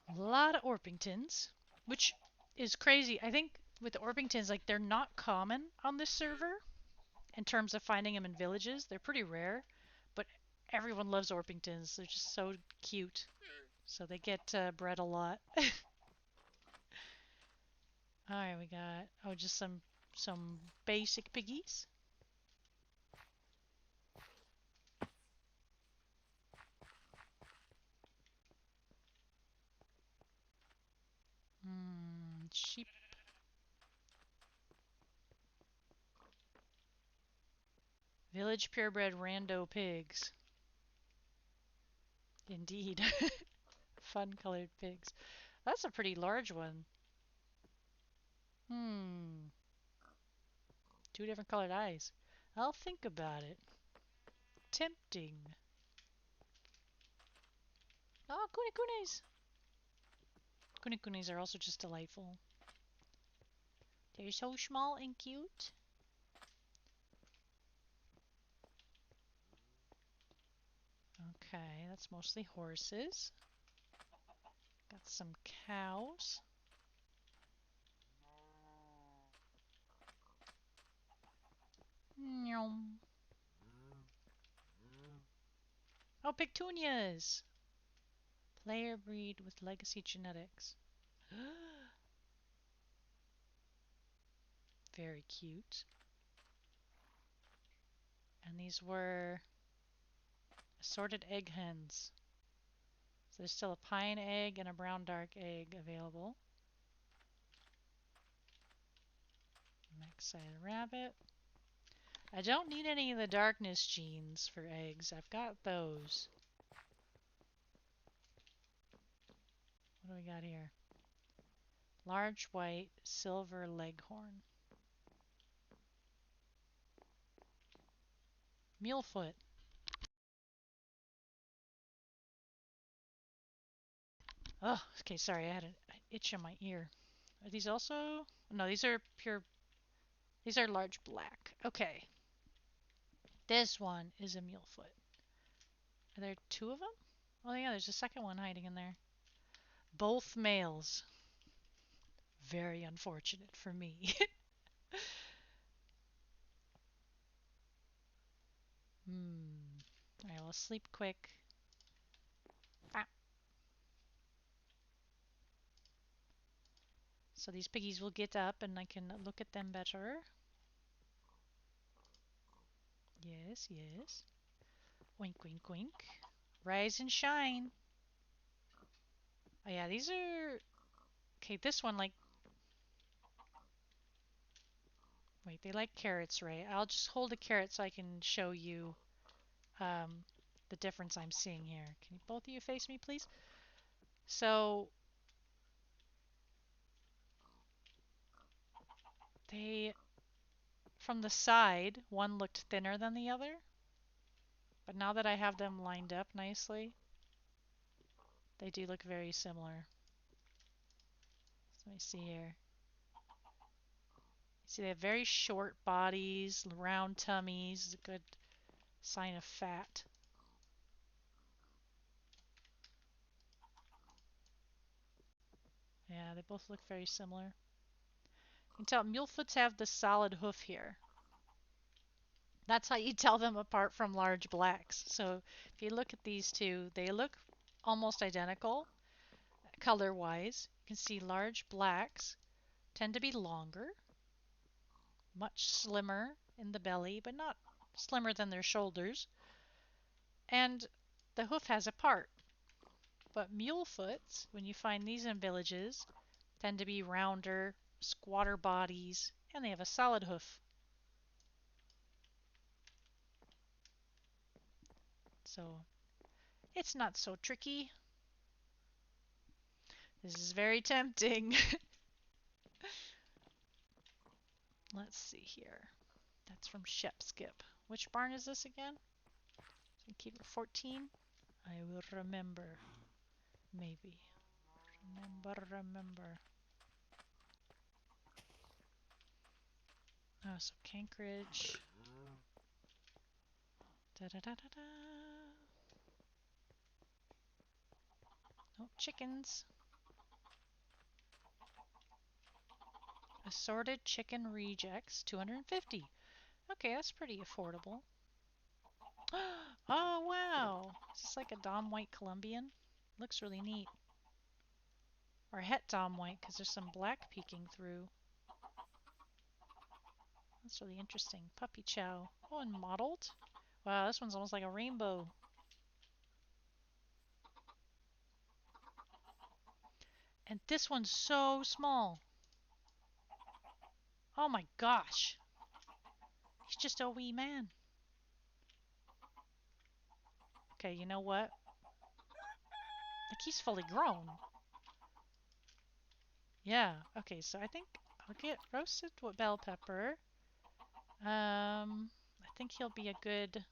A lot of Orpingtons, which is crazy. I think with the Orpingtons, like, they're not common on this server in terms of finding them in villages. They're pretty rare, but everyone loves Orpingtons. They're just so cute. So they get bred a lot. Alright, we got, oh, just some some basic piggies. Sheep. Village purebred rando pigs. Indeed. Fun colored pigs. That's a pretty large one. Two different colored eyes. I'll think about it. Tempting. Oh, kunikunes. Kunikunes are also just delightful. They're so small and cute. Okay, that's mostly horses. Got some cows. Oh, petunias! Player breed with legacy genetics. Very cute. And these were assorted egg hens. So there's still a pine egg and a brown dark egg available. Next-sided rabbit. I don't need any of the darkness genes for eggs. I've got those. What do we got here? Large white silver leghorn. Mulefoot. Oh, okay, sorry, I had an itch in my ear. Are these also? No, these are pure. These are large black. Okay. This one is a mulefoot. Are there two of them? Oh yeah, there's a second one hiding in there. Both males. Very unfortunate for me. Alright, well, sleep quick. Ah. So these piggies will get up and I can look at them better. Yes, yes. Wink, wink, wink. Rise and shine. Oh yeah, these are... Okay, this one, like... Wait, they like carrots, right? I'll just hold a carrot so I can show you the difference I'm seeing here. Can both of you face me, please? So... They... From the side, one looked thinner than the other. But now that I have them lined up nicely, they do look very similar. So let me see here. See, they have very short bodies, round tummies, a good sign of fat. Yeah, they both look very similar. You can tell mulefoots have the solid hoof here. That's how you tell them apart from large blacks. So if you look at these two, they look almost identical color-wise. You can see large blacks tend to be longer, much slimmer in the belly, but not slimmer than their shoulders. And the hoof has a part. But mulefoots, when you find these in villages, tend to be rounder, squatter bodies, and they have a solid hoof. So it's not so tricky. This is very tempting. Let's see here. That's from Shep Skip. Which barn is this again? So keep it 14. I will remember. Maybe. Remember. Oh, so Cankridge. Da da da da da. Oh, chickens. Assorted chicken rejects, 250. Okay, that's pretty affordable. Oh, wow. Is this like a Dom White Colombian? Looks really neat. Or Het Dom White, because there's some black peeking through. That's really interesting. Puppy chow. Oh, and mottled. Wow, this one's almost like a rainbow. And this one's so small. Oh my gosh. He's just a wee man. Okay, you know what? Like, he's fully grown. Yeah. Okay, so I think I'll get roasted bell pepper. I think he'll be a good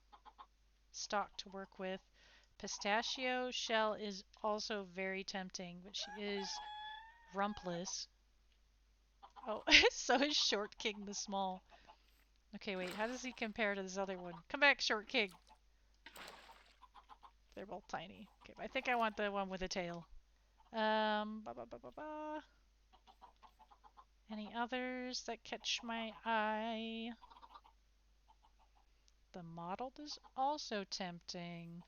stock to work with. Pistachio shell is also very tempting, but she is rumpless. Oh, so is Short King the Small. Okay, wait, how does he compare to this other one? Come back, Short King. They're both tiny. Okay, I think I want the one with a tail. Ba ba ba ba ba. Any others that catch my eye? The mottled is also tempting.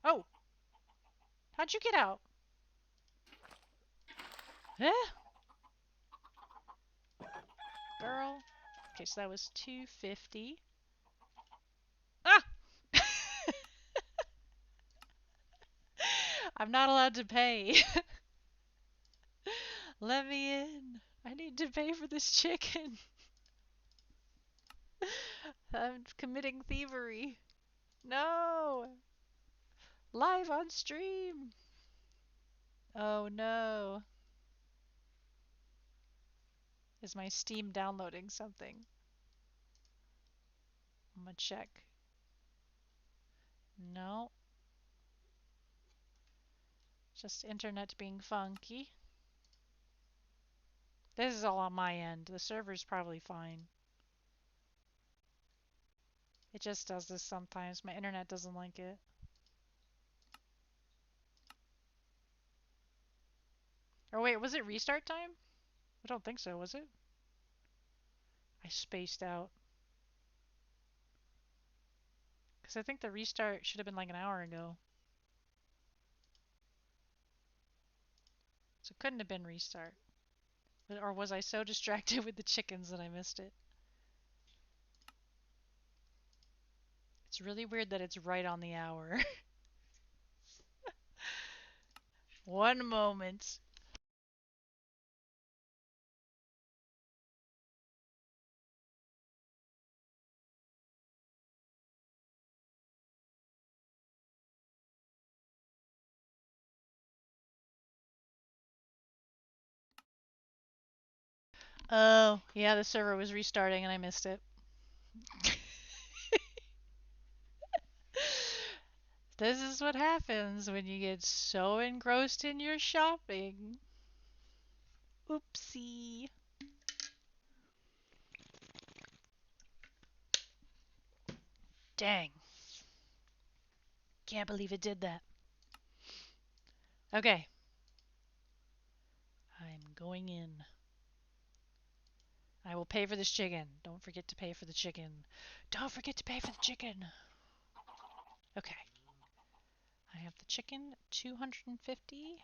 Oh! How'd you get out? Eh? Girl. Okay, so that was $2.50. Ah! I'm not allowed to pay. Let me in. I need to pay for this chicken. I'm committing thievery. No! Live on stream! Oh no. Is my Steam downloading something? I'm gonna check. No. Just internet being funky. This is all on my end. The server's probably fine. It just does this sometimes. My internet doesn't like it. Or wait, was it restart time? I don't think so, was it? I spaced out. Because I think the restart should have been like an hour ago. So it couldn't have been restart. Or was I so distracted with the chickens that I missed it? It's really weird that it's right on the hour. One moment. Oh, yeah, the server was restarting and I missed it. This is what happens when you get so engrossed in your shopping. Oopsie. Dang. Can't believe it did that. Okay. I'm going in. I will pay for this chicken. Don't forget to pay for the chicken. Don't forget to pay for the chicken. Okay. I have the chicken, 250.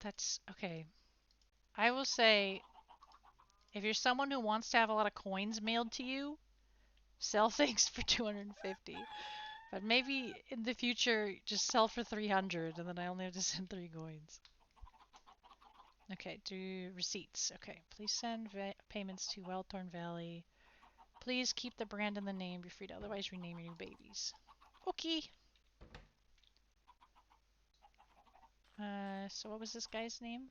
That's okay. I will say, if you're someone who wants to have a lot of coins mailed to you, sell things for 250. But maybe in the future, just sell for 300 and then I only have to send 3 coins. Okay, do receipts. Okay, please send payments to Wellthorn Valley. Please keep the brand and the name. You're free to otherwise rename your new babies. Okay. So what was this guy's name?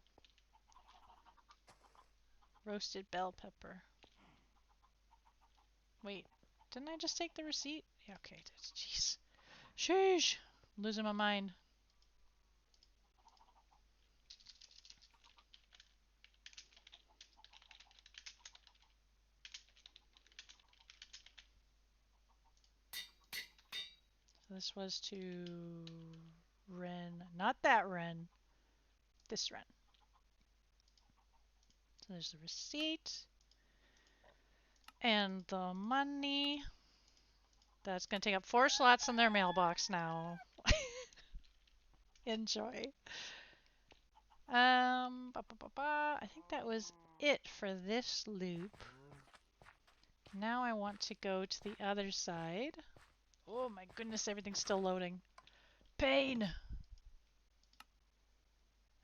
Roasted bell pepper. Wait, didn't I just take the receipt? Yeah, okay. Jeez. Sheesh. I'm losing my mind. So this was to Ren. Not that Ren. This Ren. So there's the receipt. And the money. That's going to take up 4 slots in their mailbox now. Enjoy. I think that was it for this loop. Now I want to go to the other side. Oh my goodness, everything's still loading. Pain!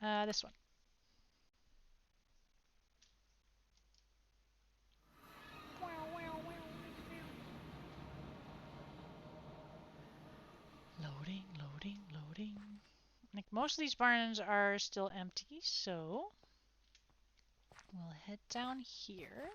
This one. Loading, loading, loading. Like most of these barns are still empty, so we'll head down here.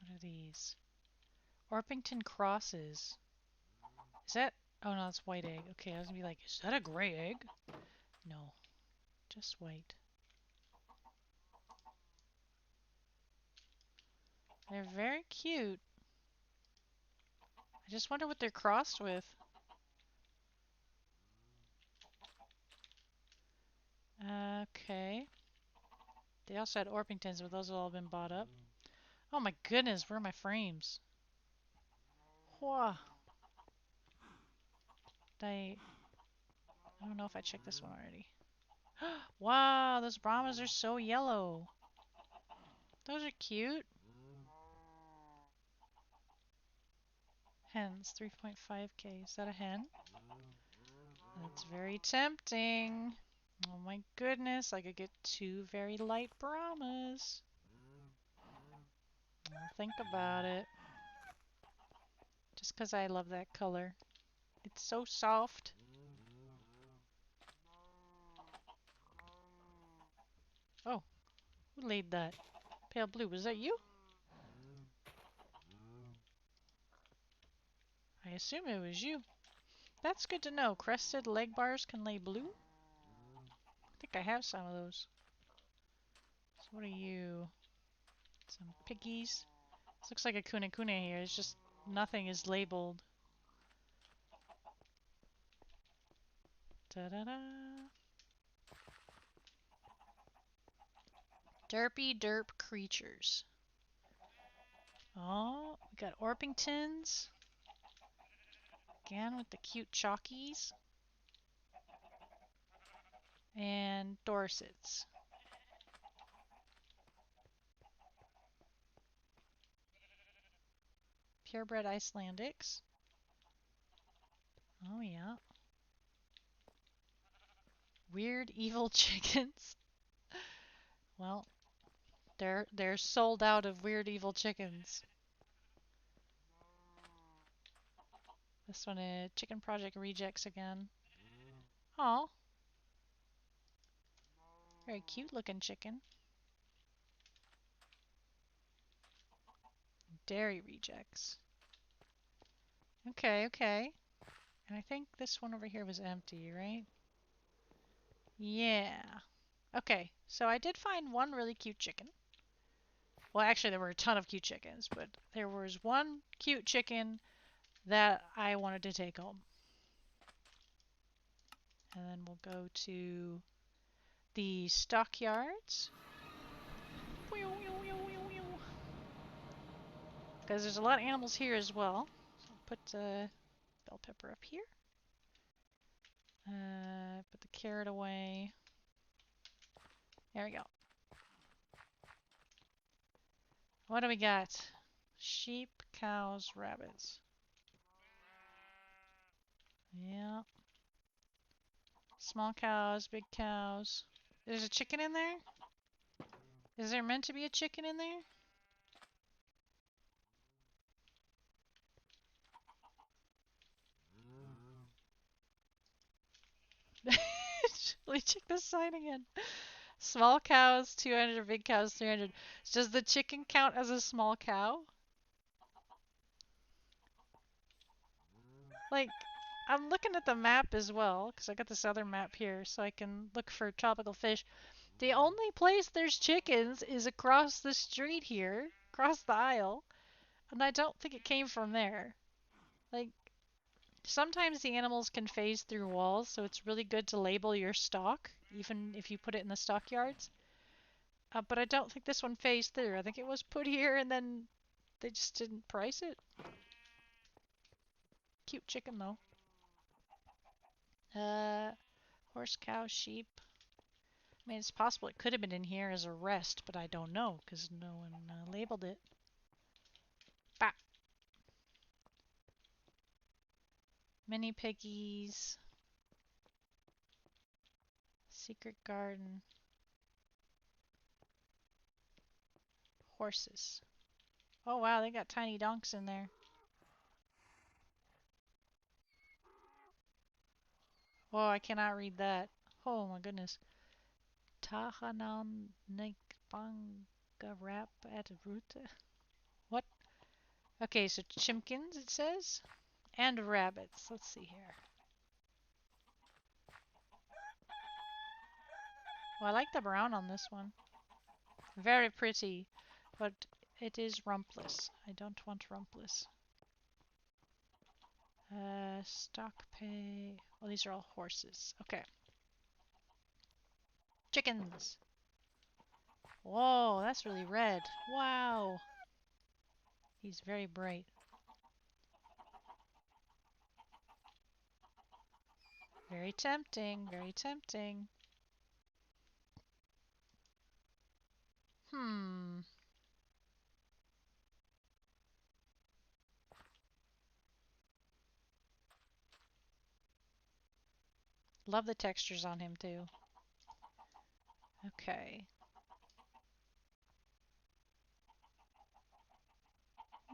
What are these? Orpington crosses. Is that? Oh no, that's white egg. Okay, I was gonna be like, is that a gray egg? No, just white. They're very cute. I just wonder what they're crossed with. Okay. They also had Orpingtons, but those have all been bought up. Oh my goodness, where are my frames? Whoa. I don't know if I checked this one already. Wow, those Brahmas are so yellow. Those are cute. Hens, 3.5k. Is that a hen? That's very tempting. Oh my goodness, I could get 2 very light Brahmas. I'll think about it. Just because I love that color. It's so soft. Oh, who laid that? Pale blue, was that you? I assume it was you. That's good to know. Crested leg bars can lay blue? I think I have some of those. So what are you? Some piggies? This looks like a kune kune here. It's just nothing is labeled. Da-da-da. Derpy derp creatures. Oh, we got Orpingtons. Again with the cute chalkies. And Dorsets. Purebred Icelandics. Oh yeah. Weird evil chickens. Well, they're sold out of weird evil chickens. This one is Chicken Project Rejects again. Oh, very cute looking chicken. Dairy Rejects. Okay, okay. And I think this one over here was empty, right? Yeah. Okay, so I did find one really cute chicken. Well, actually, there were a ton of cute chickens, but there was one cute chicken that I wanted to take home. And then we'll go to the stockyards. Because there's a lot of animals here as well. So I'll put bell pepper up here. Put the carrot away. There we go. What do we got? Sheep, cows, rabbits. Yeah. Small cows, big cows. There's a chicken in there? Is there meant to be a chicken in there? Let me check the sign again. Small cows, 200, big cows, 300. Does the chicken count as a small cow? Like, I'm looking at the map as well, because I got this other map here, so I can look for tropical fish. The only place there's chickens is across the street here, across the aisle, and I don't think it came from there. Like, sometimes the animals can phase through walls, so it's really good to label your stock, even if you put it in the stockyards. But I don't think this one phased through. I think it was put here and then they just didn't price it. Cute chicken though. Horse, cow, sheep. I mean, it's possible it could have been in here as a rest, but I don't know because no one labeled it. Bah! Mini piggies. Secret garden. Horses. Oh wow, they got tiny donks in there. Oh, I cannot read that. Oh my goodness. Tahanan Nikbanga rap at Ruta. What? Okay, so chimkins it says. And rabbits. Let's see here. Well, I like the brown on this one. Very pretty. But it is rumpless. I don't want rumpless. Stock pay. Well, these are all horses. Okay. Chickens. Whoa, that's really red. Wow. He's very bright. Very tempting. Very tempting. Hmm. Love the textures on him too. Okay.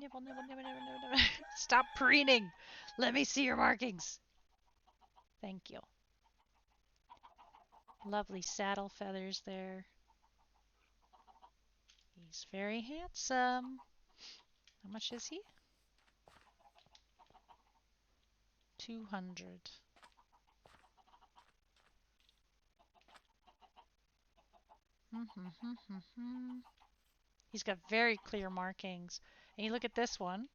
Nibble, nibble, nibble, nibble, nibble, nibble. Stop preening. Let me see your markings. Thank you. Lovely saddle feathers there. He's very handsome. How much is he? 200. He's got very clear markings. And you look at this one.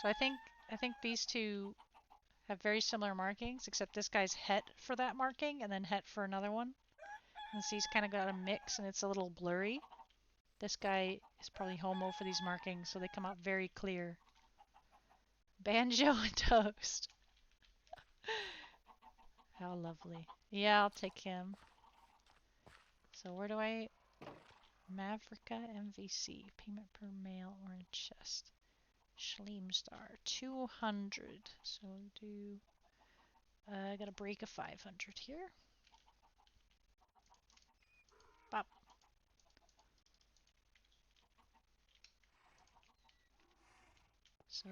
So I think these two have very similar markings, except this guy's het for that marking and then het for another one. And see, he's kind of got a mix and it's a little blurry. This guy is probably homo for these markings, so they come out very clear. Banjo and toast. How lovely. Yeah, I'll take him. So where do I... Maverica MVC. Payment per mail or in chest. Schleemstar. 200. So do... I gotta break a 500 here. Bop. So...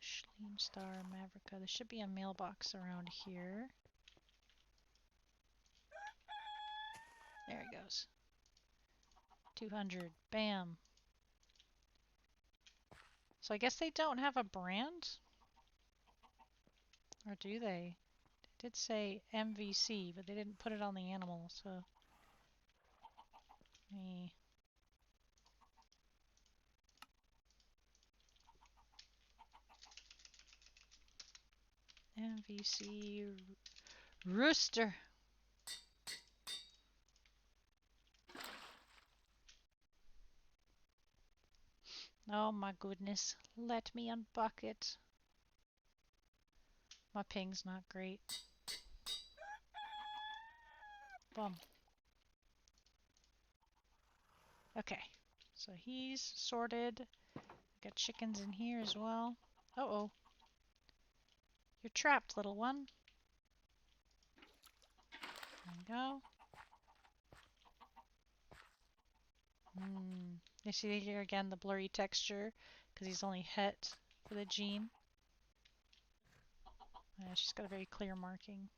Schleemstar, Maverica. There should be a mailbox around here. There it goes. 200. Bam. So I guess they don't have a brand? Or do they? They did say MVC, but they didn't put it on the animal, so... Me. MVC Rooster. Oh my goodness. Let me unbuck it. My ping's not great. Boom. Okay. So he's sorted. Got chickens in here as well. Uh-oh. You're trapped, little one. There you go. You see here again the blurry texture because he's only het for the gene. She's got a very clear marking.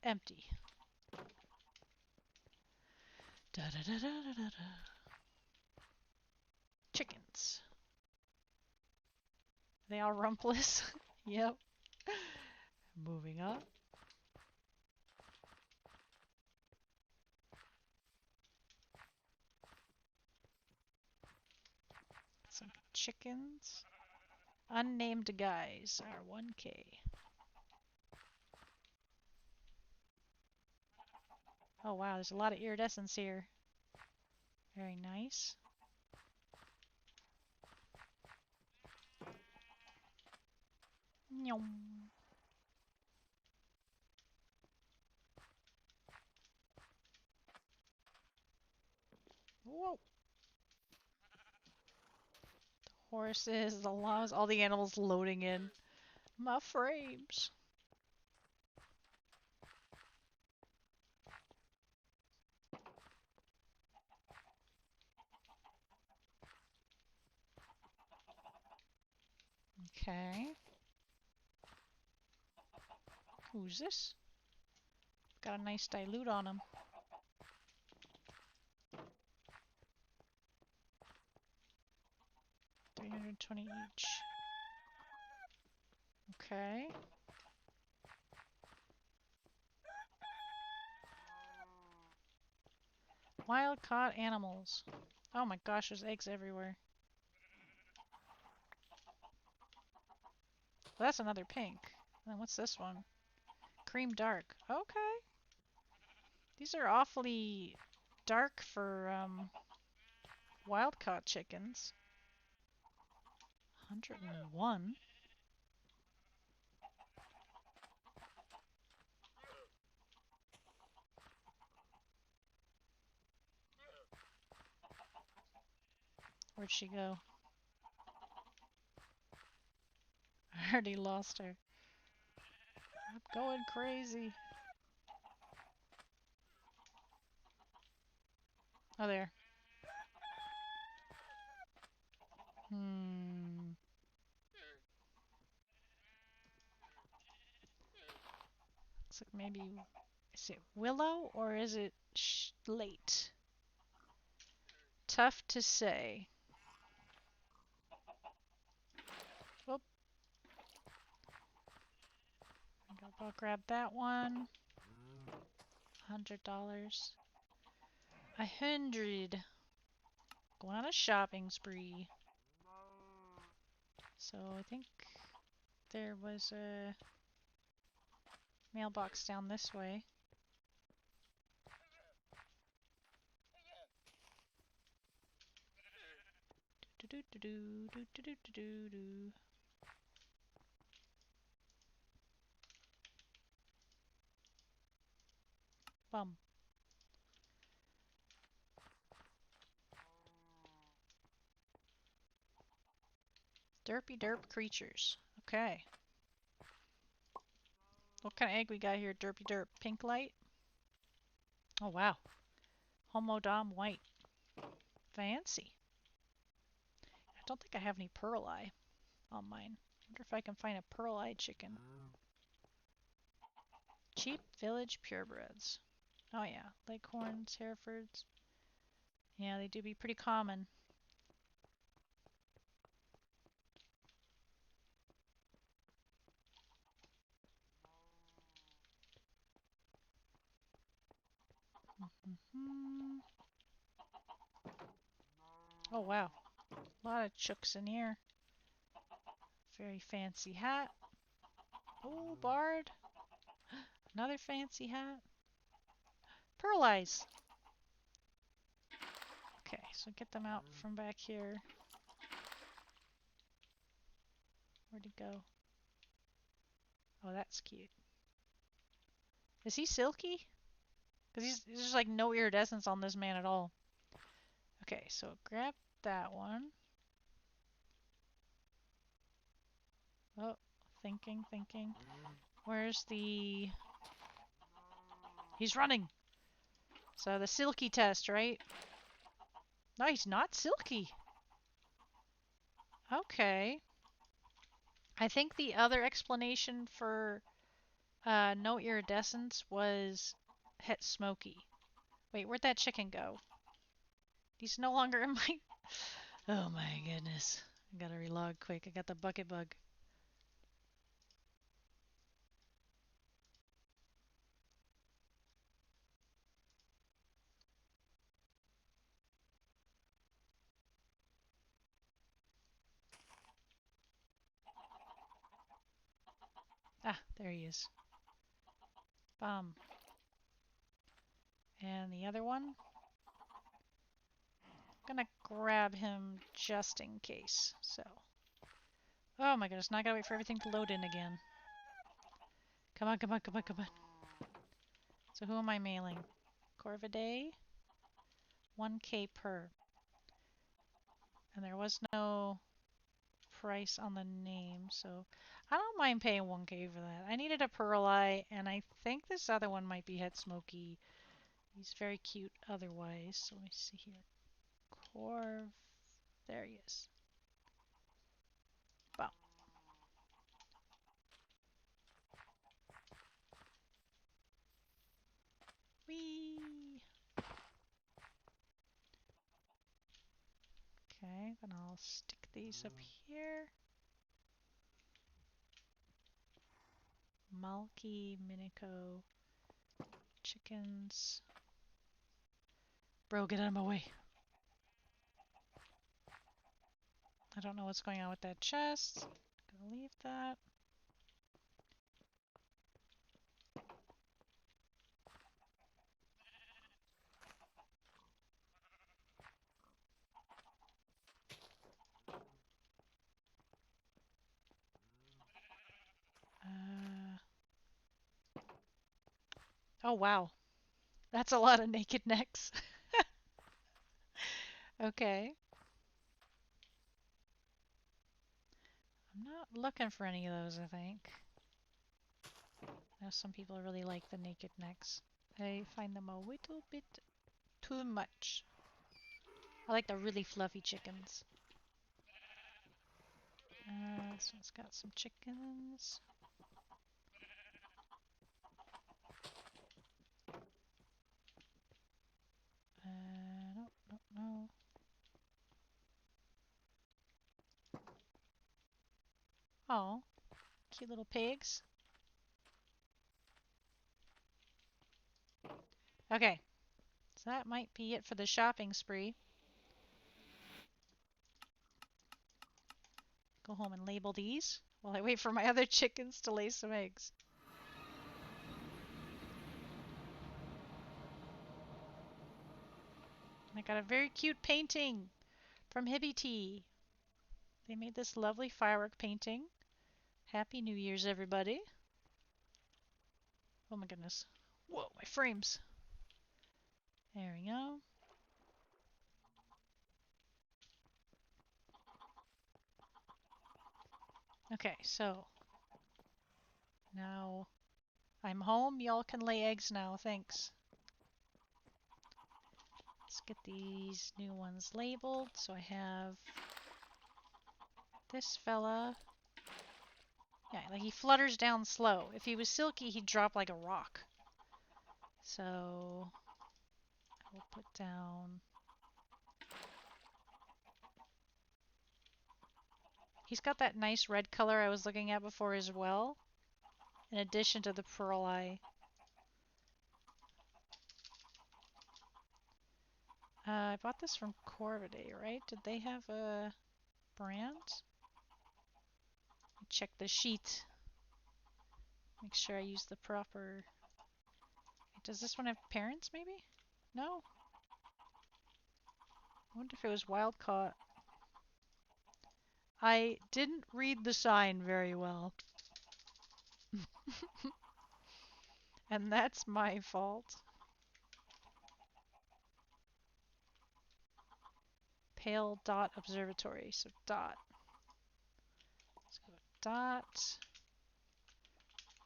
Empty. Da da da da da da. Chickens. Are they all rumpless? Yep. Moving up. Some chickens. Unnamed guys are 1K. Oh wow, there's a lot of iridescence here. Very nice. Nyom. Whoa. Horses, the llamas, all the animals loading in. My frames. Okay. Who's this? Got a nice dilute on him. 320 each. Okay. Wild caught animals. Oh my gosh, there's eggs everywhere. Well, that's another pink. And then what's this one? Cream dark. Okay. These are awfully dark for wild caught chickens. 101. Where'd she go? I already lost her. I'm going crazy. Oh, there. Looks like maybe... Is it willow or is it slate? Tough to say. Whoop. I'll grab that one. $100. 100. Going on a shopping spree. So I think there was a mailbox down this way. Bum. Derpy derp creatures. Okay. What kind of egg we got here? Derpy derp. Pink light? Oh wow. Homodom white. Fancy. I don't think I have any pearl eye on mine. Wonder if I can find a pearl eye chicken. Cheap village purebreds. Oh yeah. Leghorns, Herefords. Yeah, they do be pretty common. Oh wow. A lot of chooks in here. Very fancy hat. Oh, bard. Another fancy hat. Pearl eyes. Okay, so get them out from back here. Where'd he go? Oh, that's cute. Is he silky? Because there's just like no iridescence on this man at all. Okay, so grab that one. Oh, thinking. Where's the... He's running! So the silky test, right? No, he's not silky. Okay. I think the other explanation for no iridescence was het smoky. Wait, where'd that chicken go? He's no longer in my... Oh my goodness. I gotta relog quick. I got the bucket bug. Ah, there he is. Bum. And the other one, I'm gonna grab him just in case. So, oh my goodness, now I gotta wait for everything to load in again. Come on, come on, come on, come on. So who am I mailing? Corvidae? 1K per. And there was no price on the name, so I don't mind paying 1K for that. I needed a pearl eye, and I think this other one might be Het Smoky. He's very cute otherwise. So let me see here. Corv. There he is. Boom. Whee! Okay, then I'll stick these up here. Malky, Minico, chickens. Bro, get out of my way. I don't know what's going on with that chest. Gonna leave that. Oh wow, that's a lot of naked necks. Okay. I'm not looking for any of those, I think. I know some people really like the naked necks. I find them a little bit too much. I like the really fluffy chickens. This one's got some chickens. No. Oh, cute little pigs. Okay, so that might be it for the shopping spree. Go home and label these while I wait for my other chickens to lay some eggs. I got a very cute painting from Hibby Tea. They made this lovely firework painting. Happy New Year's, everybody. Oh my goodness. Whoa, my frames. There we go. Okay, so now I'm home. Y'all can lay eggs now. Thanks. Let's get these new ones labeled. So I have this fella. Yeah, like he flutters down slow. If he was silky, he'd drop like a rock. So I will put down. He's got that nice red color I was looking at before as well, in addition to the pearl eye. I bought this from Corvidae, right? Did they have a brand? Check the sheet. Make sure I use the proper... Does this one have parents, maybe? No? I wonder if it was wild caught. I didn't read the sign very well. And that's my fault. Pale dot observatory, so dot. Let's go dot.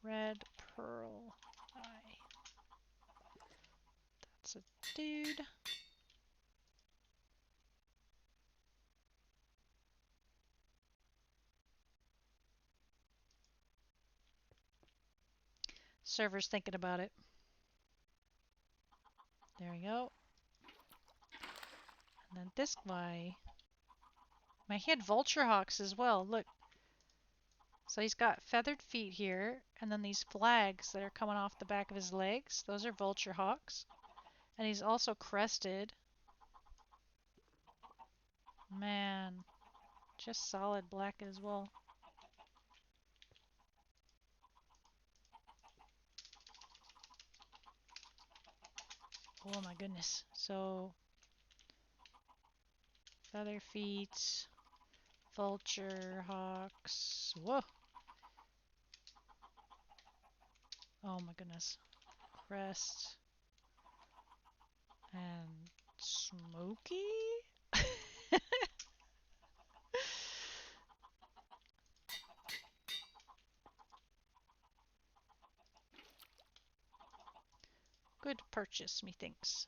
Red pearl eye. That's a dude. Server's thinking about it. There we go. And then this guy. My had vulture hawks as well. Look. So he's got feathered feet here, and then these flags that are coming off the back of his legs. Those are vulture hawks. And he's also crested. Man, just solid black as well. Oh my goodness. So, feather feet, vulture, hawks. Whoa. Oh my goodness. Crest. And smoky? Good purchase, methinks.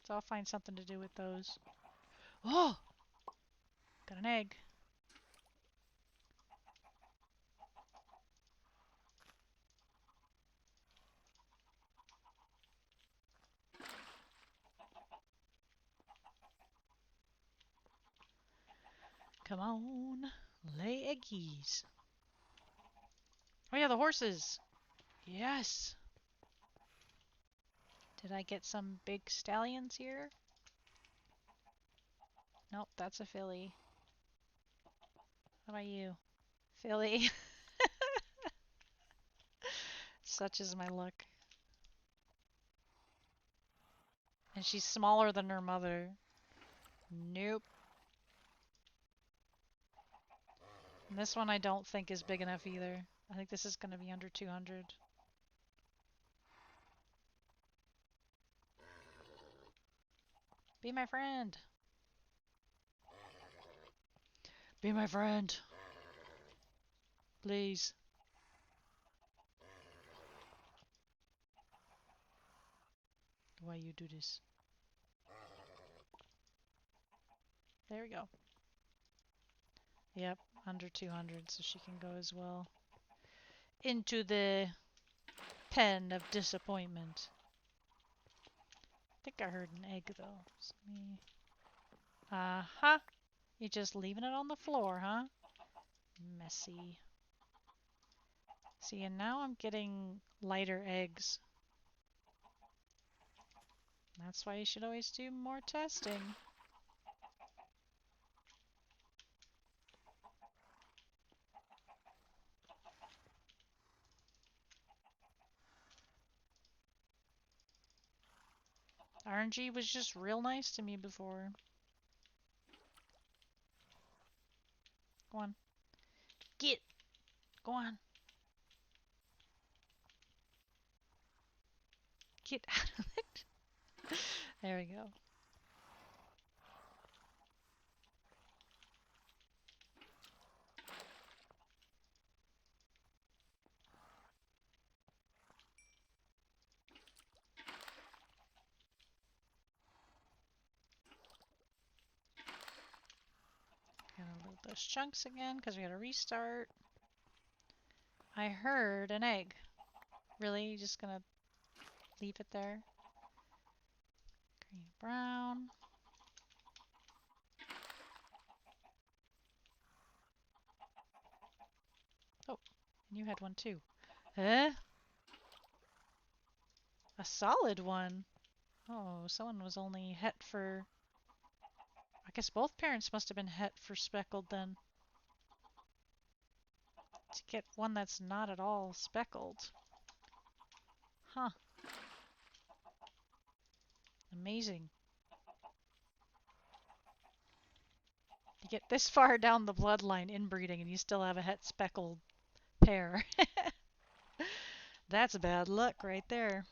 So I'll find something to do with those. Oh! Got an egg. Come on. Lay eggies. Oh yeah, the horses. Yes. Did I get some big stallions here? Nope, that's a filly. How about you? Filly. Such is my luck. And she's smaller than her mother. Nope. And this one I don't think is big enough either. I think this is going to be under 200. Be my friend. Be my friend. Please. Why you do this? There we go. Yep, under 200, so she can go as well. Into the pen of disappointment. I think I heard an egg though. So me. Uh-huh. You're just leaving it on the floor, huh? Messy. See, and now I'm getting lighter eggs. That's why you should always do more testing. RNG was just real nice to me before. Go on. Get! Go on. Get out of it. There we go. Gonna load those chunks again because we gotta restart. I heard an egg. Really? You just gonna leave it there? Green, brown. Oh, and you had one too. Eh? A solid one? Oh, someone was only het for... I guess both parents must have been het for speckled then. To get one that's not at all speckled. Huh. Amazing. You get this far down the bloodline inbreeding and you still have a het speckled pair. That's bad luck right there.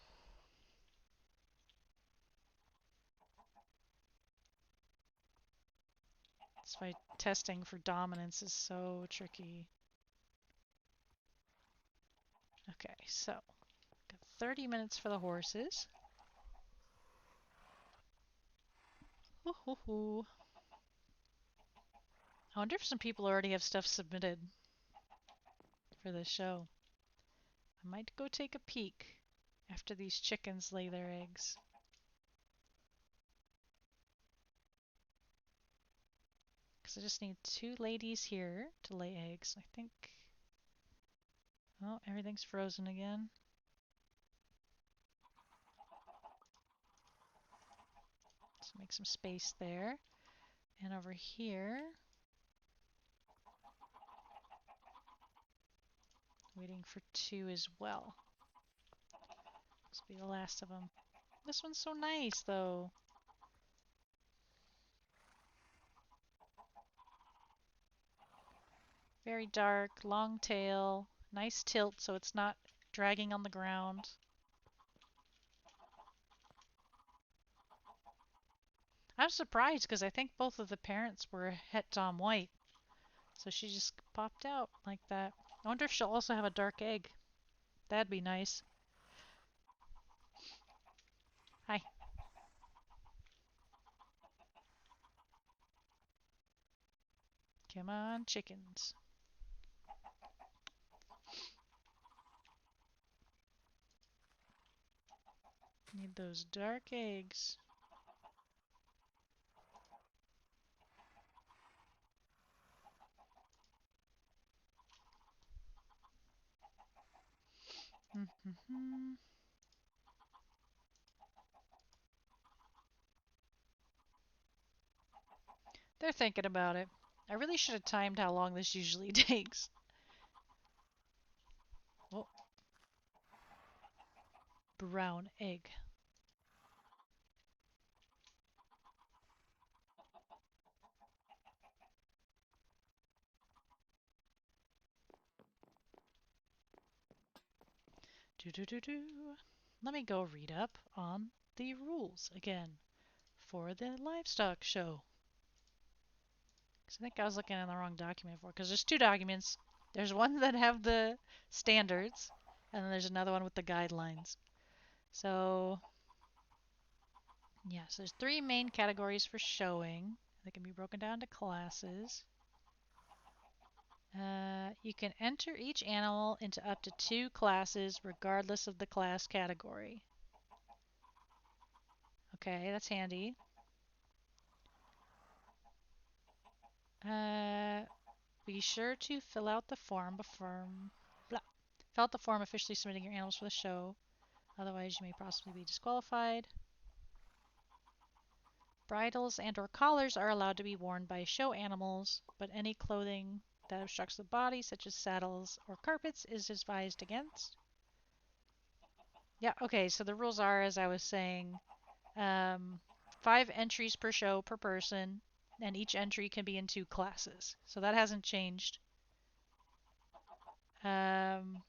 That's why testing for dominance is so tricky. Okay, so got 30 minutes for the horses. Woohoo! I wonder if some people already have stuff submitted for this show. I might go take a peek after these chickens lay their eggs. Because I just need 2 ladies here to lay eggs. I think... Oh, everything's frozen again. Let's make some space there. And over here... Waiting for 2 as well. be the last of them. This one's so nice, though. Very dark, long tail, nice tilt so it's not dragging on the ground. I'm surprised because I think both of the parents were het white. So she just popped out like that. I wonder if she'll also have a dark egg. That'd be nice. Hi. Come on, chickens. Need those dark eggs. They're thinking about it. I really should have timed how long this usually takes. Oh, brown egg. Do. Let me go read up on the rules again for the livestock show. Because I think I was looking in the wrong document for it. Because there's two documents. There's one that have the standards, and then there's another one with the guidelines. So, yes, there's 3 main categories for showing. They can be broken down to classes. You can enter each animal into up to 2 classes regardless of the class category. Okay, that's handy. Be sure to fill out the form before fill out the form officially submitting your animals for the show. Otherwise, you may possibly be disqualified. Bridles and or collars are allowed to be worn by show animals, but any clothing that obstructs the body, such as saddles or carpets, is advised against. Yeah, okay, so the rules are, as I was saying, 5 entries per show per person, and each entry can be in 2 classes. So that hasn't changed. And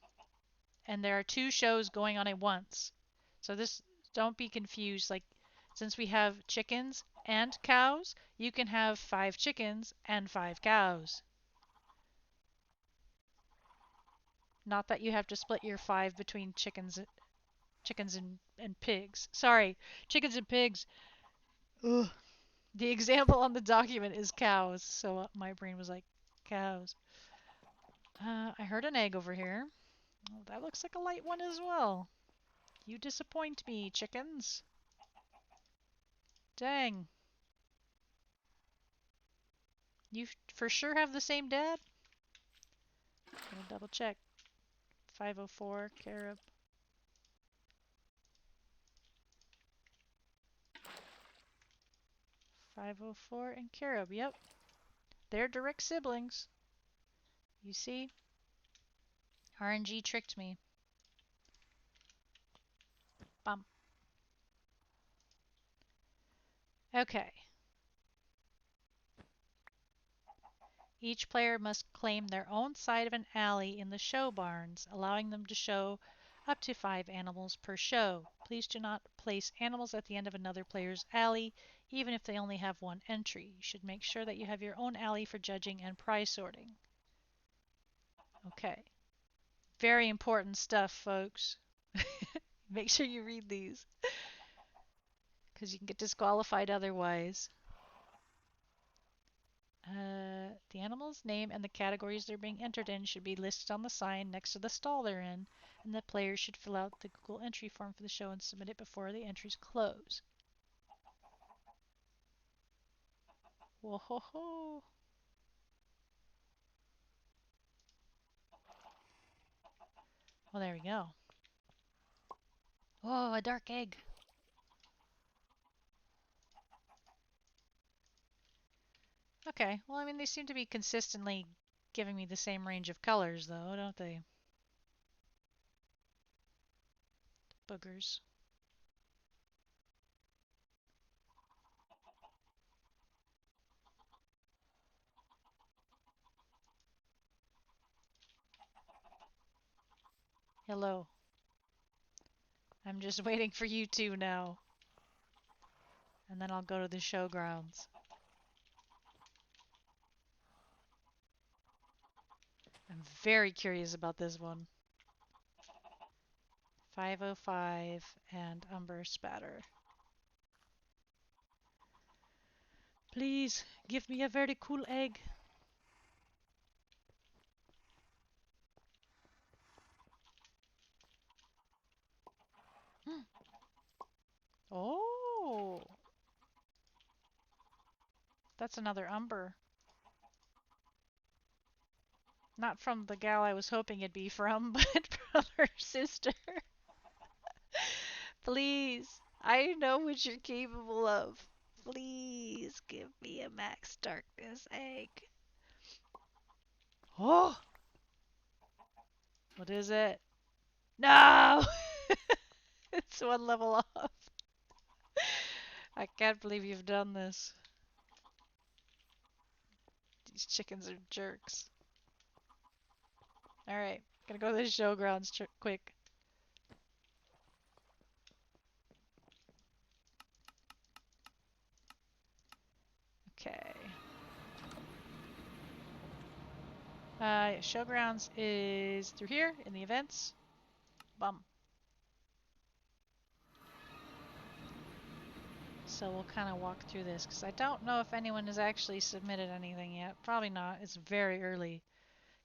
there are 2 shows going on at once. So this, don't be confused. Like, since we have chickens and cows, you can have 5 chickens and 5 cows. Not that you have to split your 5 between chickens and pigs. Sorry, chickens and pigs. Ugh. The example on the document is cows, so my brain was like, cows. I heard an egg over here. Oh, that looks like a light one as well. You disappoint me, chickens. Dang. You for sure have the same dad? Gonna double check. 504, carob. 504 and carob, yep. They're direct siblings. You see? RNG tricked me. Bum. Okay. Each player must claim their own side of an alley in the show barns, allowing them to show up to 5 animals per show. Please do not place animals at the end of another player's alley, even if they only have 1 entry. You should make sure that you have your own alley for judging and prize sorting. Okay. Very important stuff, folks. Make sure you read these, because you can get disqualified otherwise. The animal's name and the categories they're being entered in should be listed on the sign next to the stall they're in, and the players should fill out the Google entry form for the show and submit it before the entries close. Whoa ho ho! Well, there we go. Oh, a dark egg. Okay, well, I mean, they seem to be consistently giving me the same range of colors, though, don't they? Boogers. Hello. I'm just waiting for you two now. And then I'll go to the showgrounds. I'm very curious about this one. 505 and Umber Spatter. Please, give me a very cool egg. Oh, that's another Umber. Not from the gal I was hoping it'd be from, but from her sister. Please, I know what you're capable of. Please give me a max darkness egg. Oh, what is it? No! It's one level off. I can't believe you've done this. These chickens are jerks. Alright, gonna go to the showgrounds quick. Okay. Showgrounds is through here in the events. Bum. So we'll kind of walk through this because I don't know if anyone has actually submitted anything yet. Probably not. It's very early.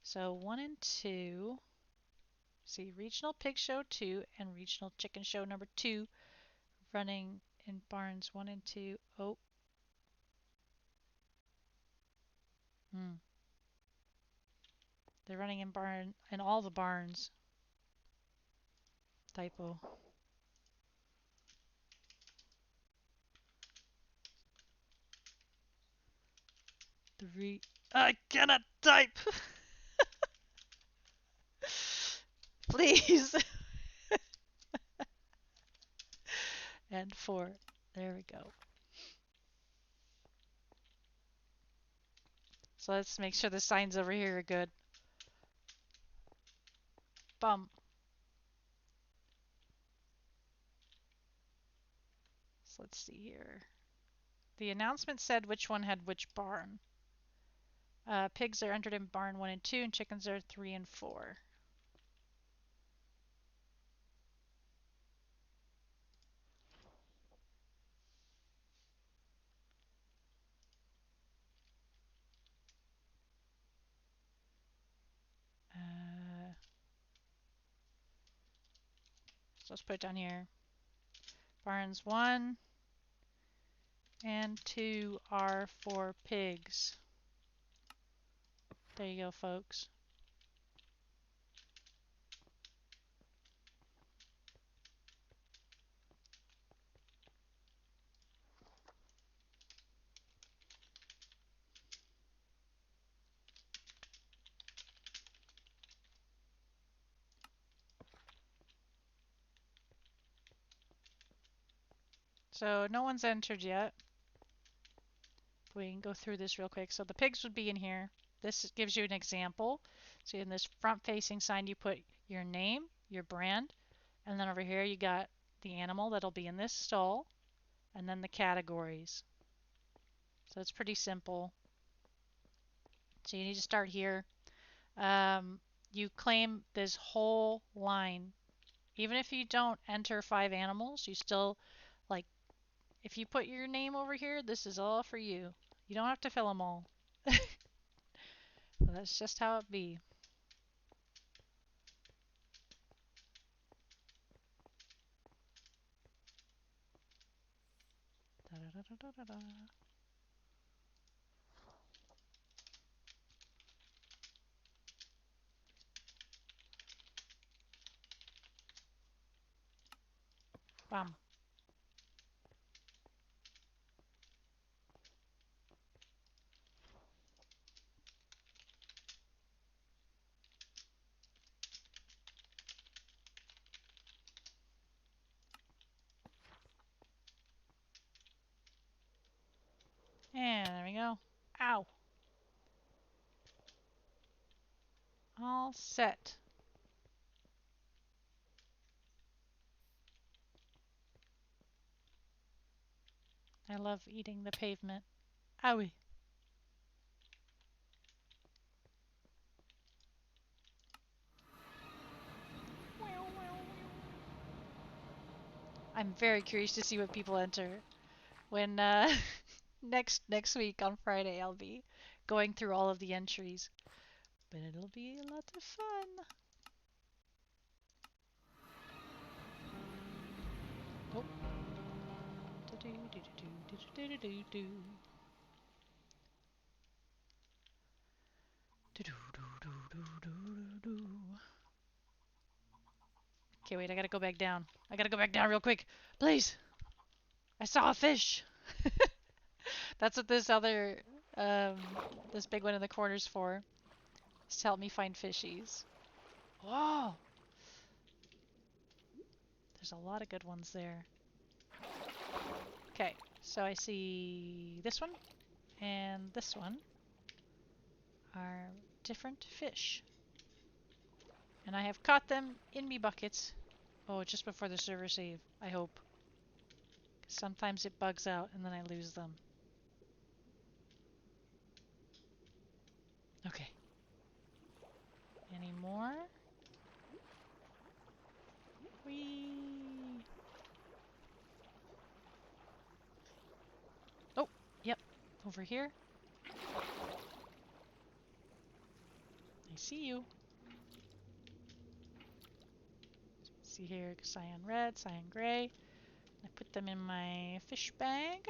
So 1 and 2. See, Regional Pig Show 2 and Regional Chicken Show number 2 running in barns 1 and 2. Oh. They're running in all the barns. Typo. I cannot type. Please. And 4. There we go. So let's make sure the signs over here are good. Bum. So let's see here. The announcement said which one had which barn. Pigs are entered in barn 1 and 2, and chickens are 3 and 4. So let's put it down here. Barns 1 and 2 are for pigs. There you go, folks. So no one's entered yet. We can go through this real quick. So the pigs would be in here. This gives you an example. So in this front-facing sign, you put your name, your brand, and then over here you got the animal that'll be in this stall, and then the categories. So it's pretty simple. So you need to start here. You claim this whole line. Even if you don't enter 5 animals, you still, like, if you put your name over here, this is all for you. You don't have to fill them all. That's just how it be. Da, da, da, da, da, da. Bam. All set. I love eating the pavement. Owie. I'm very curious to see what people enter. When next week on Friday I'll be going through all of the entries. But it'll be a lot of fun. Oh. Okay, wait, I gotta go back down. I gotta go back down real quick. Please! I saw a fish! That's what this other, um, this big one in the corner's for. Is to help me find fishies. Whoa! There's a lot of good ones there. Okay, so I see this one and this one are different fish. And I have caught them in me buckets. Oh, just before the server save, I hope. Sometimes it bugs out and then I lose them. Okay. Any more? Whee! Oh, yep. Over here. I see you. See here, cyan red, cyan gray. I put them in my fish bag.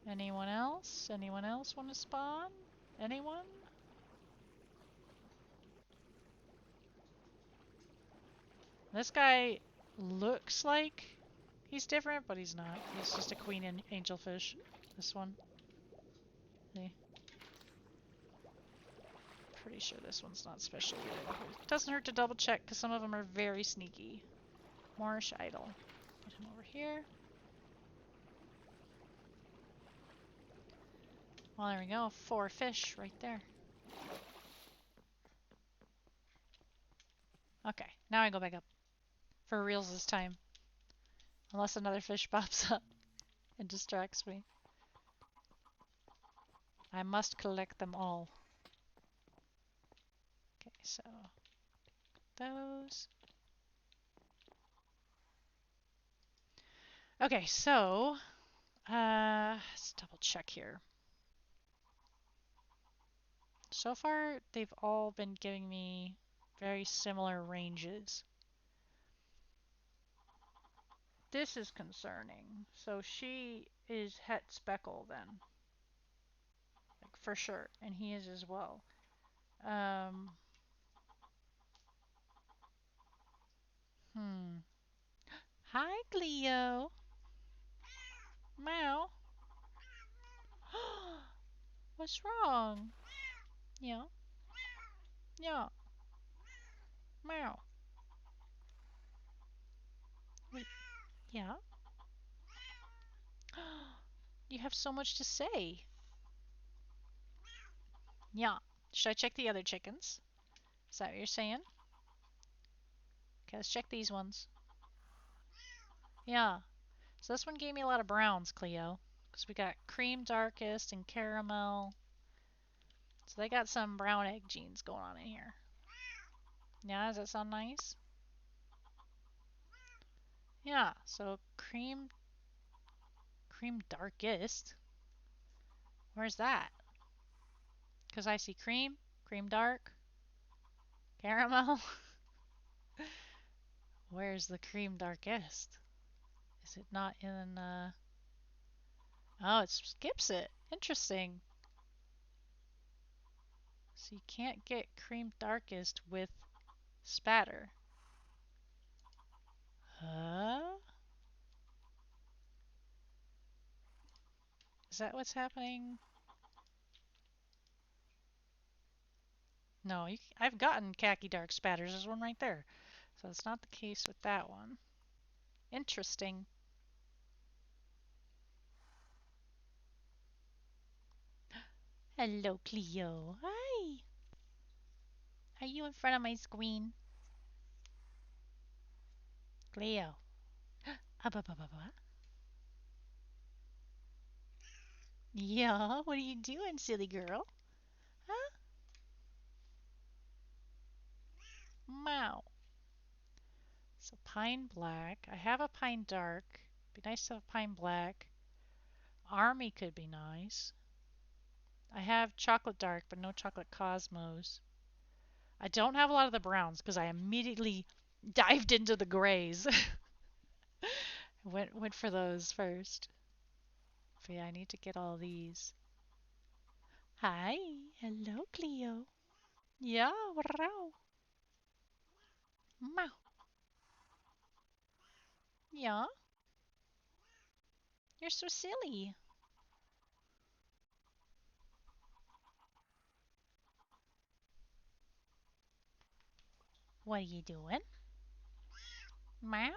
Anyone else? Anyone else want to spawn? Anyone? This guy looks like he's different, but he's not. He's just a queen angelfish. This one. See? Pretty sure this one's not special either. It doesn't hurt to double check because some of them are very sneaky. Marsh idol. Put him over here. Well, there we go. 4 fish right there. Okay, now I go back up. For reals this time. Unless another fish pops up and distracts me. I must collect them all. Okay, so those. Okay, so let's double check here. So far, they've all been giving me very similar ranges. This is concerning. So she is het speckle then. Like for sure. And he is as well. Hi, Cleo. Meow. What's wrong? Yeah. Yeah. Meow. Wait. Yeah. You have so much to say. Yeah. Should I check the other chickens? Is that what you're saying? Okay, let's check these ones. Yeah. So this one gave me a lot of browns, Cleo. Because we got cream darkest and caramel. So they got some brown egg genes going on in here. Yeah, does that sound nice? Yeah, so cream darkest. Where's that? Because I see cream dark, caramel. Where's the cream darkest? Is it not in, Oh, it skips it. Interesting. So you can't get cream darkest with spatter. Huh? Is that what's happening? No, I've gotten khaki dark spatters. There's one right there. So it's not the case with that one. Interesting. Hello, Cleo. Hi. Are you in front of my screen? Cleo. Up, up, up, up, up. Yeah, what are you doing, silly girl? Huh? Meow. So pine black. I have a pine dark. Be nice to have pine black. Army could be nice. I have chocolate dark, but no chocolate cosmos. I don't have a lot of the browns because I immediately dived into the grays. went for those first. But yeah, I need to get all these. Hi, hello, Cleo. Yeah, wow. Meow. Yeah, you're so silly. What are you doing? Meow.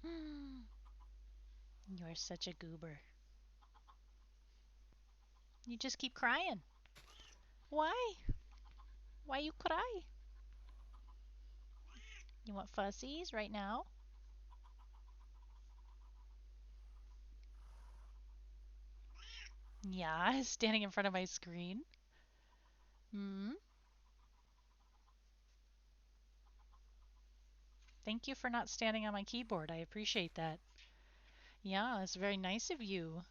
Hmm? You're such a goober. You just keep crying. Why? Why you cry? You want fuzzies right now? Yeah, standing in front of my screen. Hmm. Thank you for not standing on my keyboard. I appreciate that. Yeah, it's very nice of you.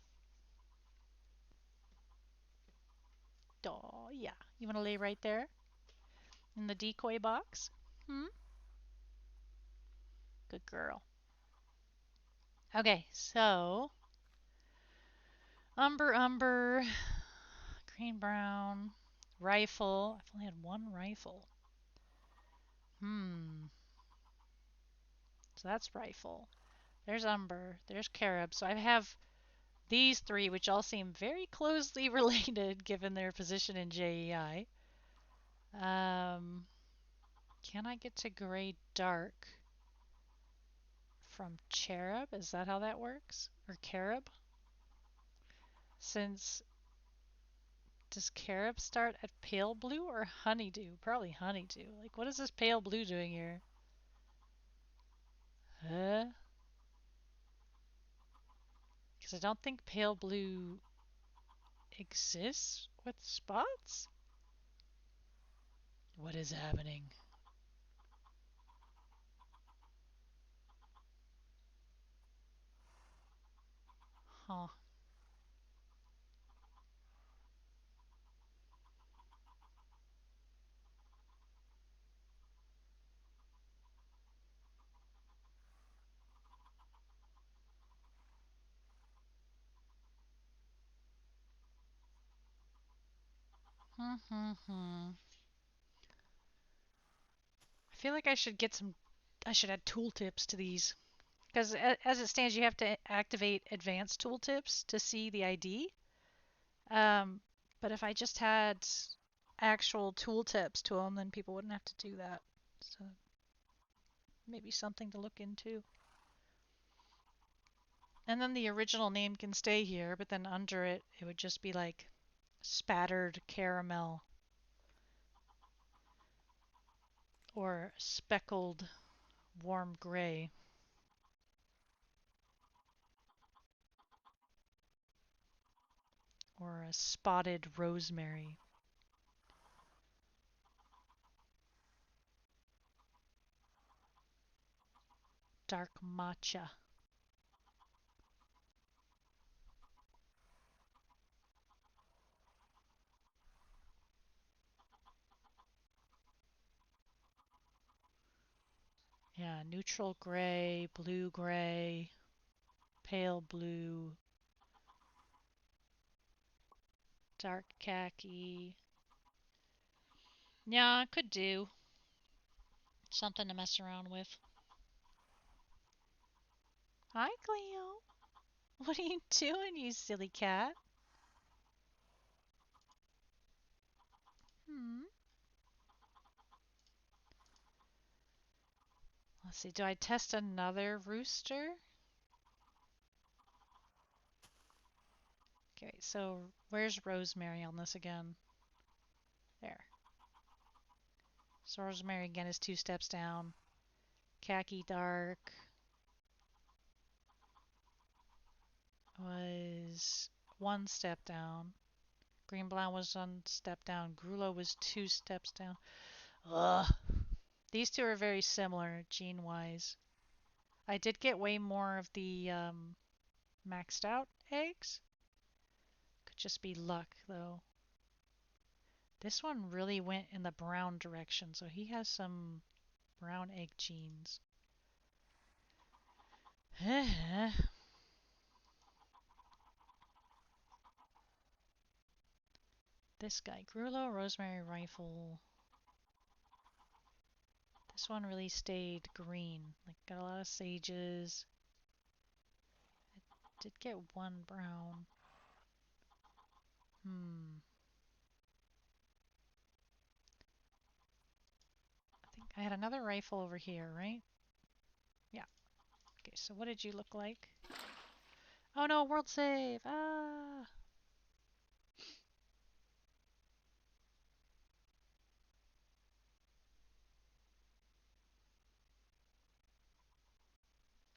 Oh, yeah. You want to lay right there in the decoy box? Hmm? Good girl. Okay, so umber, green, brown, rifle. I've only had one rifle. Hmm. So that's rifle. There's umber. There's carob. So I have these three, which all seem very closely related given their position in JEI. Um, can I get to gray dark from cherub? Is that how that works? Or carob? Since does carob start at pale blue or honeydew? Probably honeydew. Like, what is this pale blue doing here? Huh? Because I don't think pale blue exists with spots? What is happening? Huh. Hmm, hmm, hmm. I feel like I should get some. I should add tooltips to these. Because as it stands, you have to activate advanced tooltips to see the ID. Um, but if I just had actual tooltips to them, then people wouldn't have to do that. So maybe something to look into. And then the original name can stay here, but then under it, it would just be like spattered caramel or speckled warm gray or a spotted rosemary. Dark matcha. Yeah, neutral gray, pale blue, dark khaki. Yeah, could do something to mess around with. Hi, Cleo. What are you doing, you silly cat? Hmm. Let's see. Do I test another rooster? Okay, wait, so where's Rosemary on this again? There. So Rosemary again is 2 steps down. Khaki dark was 1 step down. Green blonde was 1 step down. Grulo was 2 steps down. Ugh. These two are very similar gene-wise. I did get way more of the maxed out eggs. Could just be luck though. This one really went in the brown direction, so he has some brown egg genes. This guy, Grulo, Rosemary Rifle. This one really stayed green. Like, got a lot of sages. I did get 1 brown. I think I had another rifle over here, right? Yeah. Okay, so what did you look like? Oh no, world save! Ah!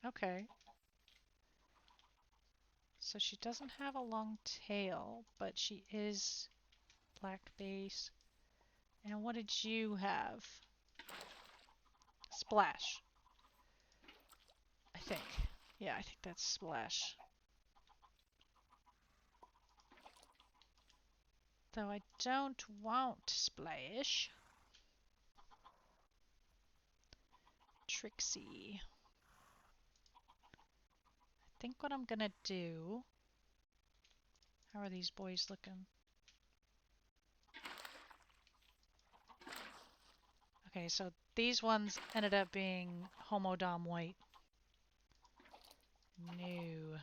Okay. So she doesn't have a long tail, but she is black base. And what did you have? Splash. I think. Yeah, I think that's Splash. Though I don't want Splash. Trixie. I think what I'm gonna do... How are these boys looking? Okay, so these ones ended up being Homodom White. No.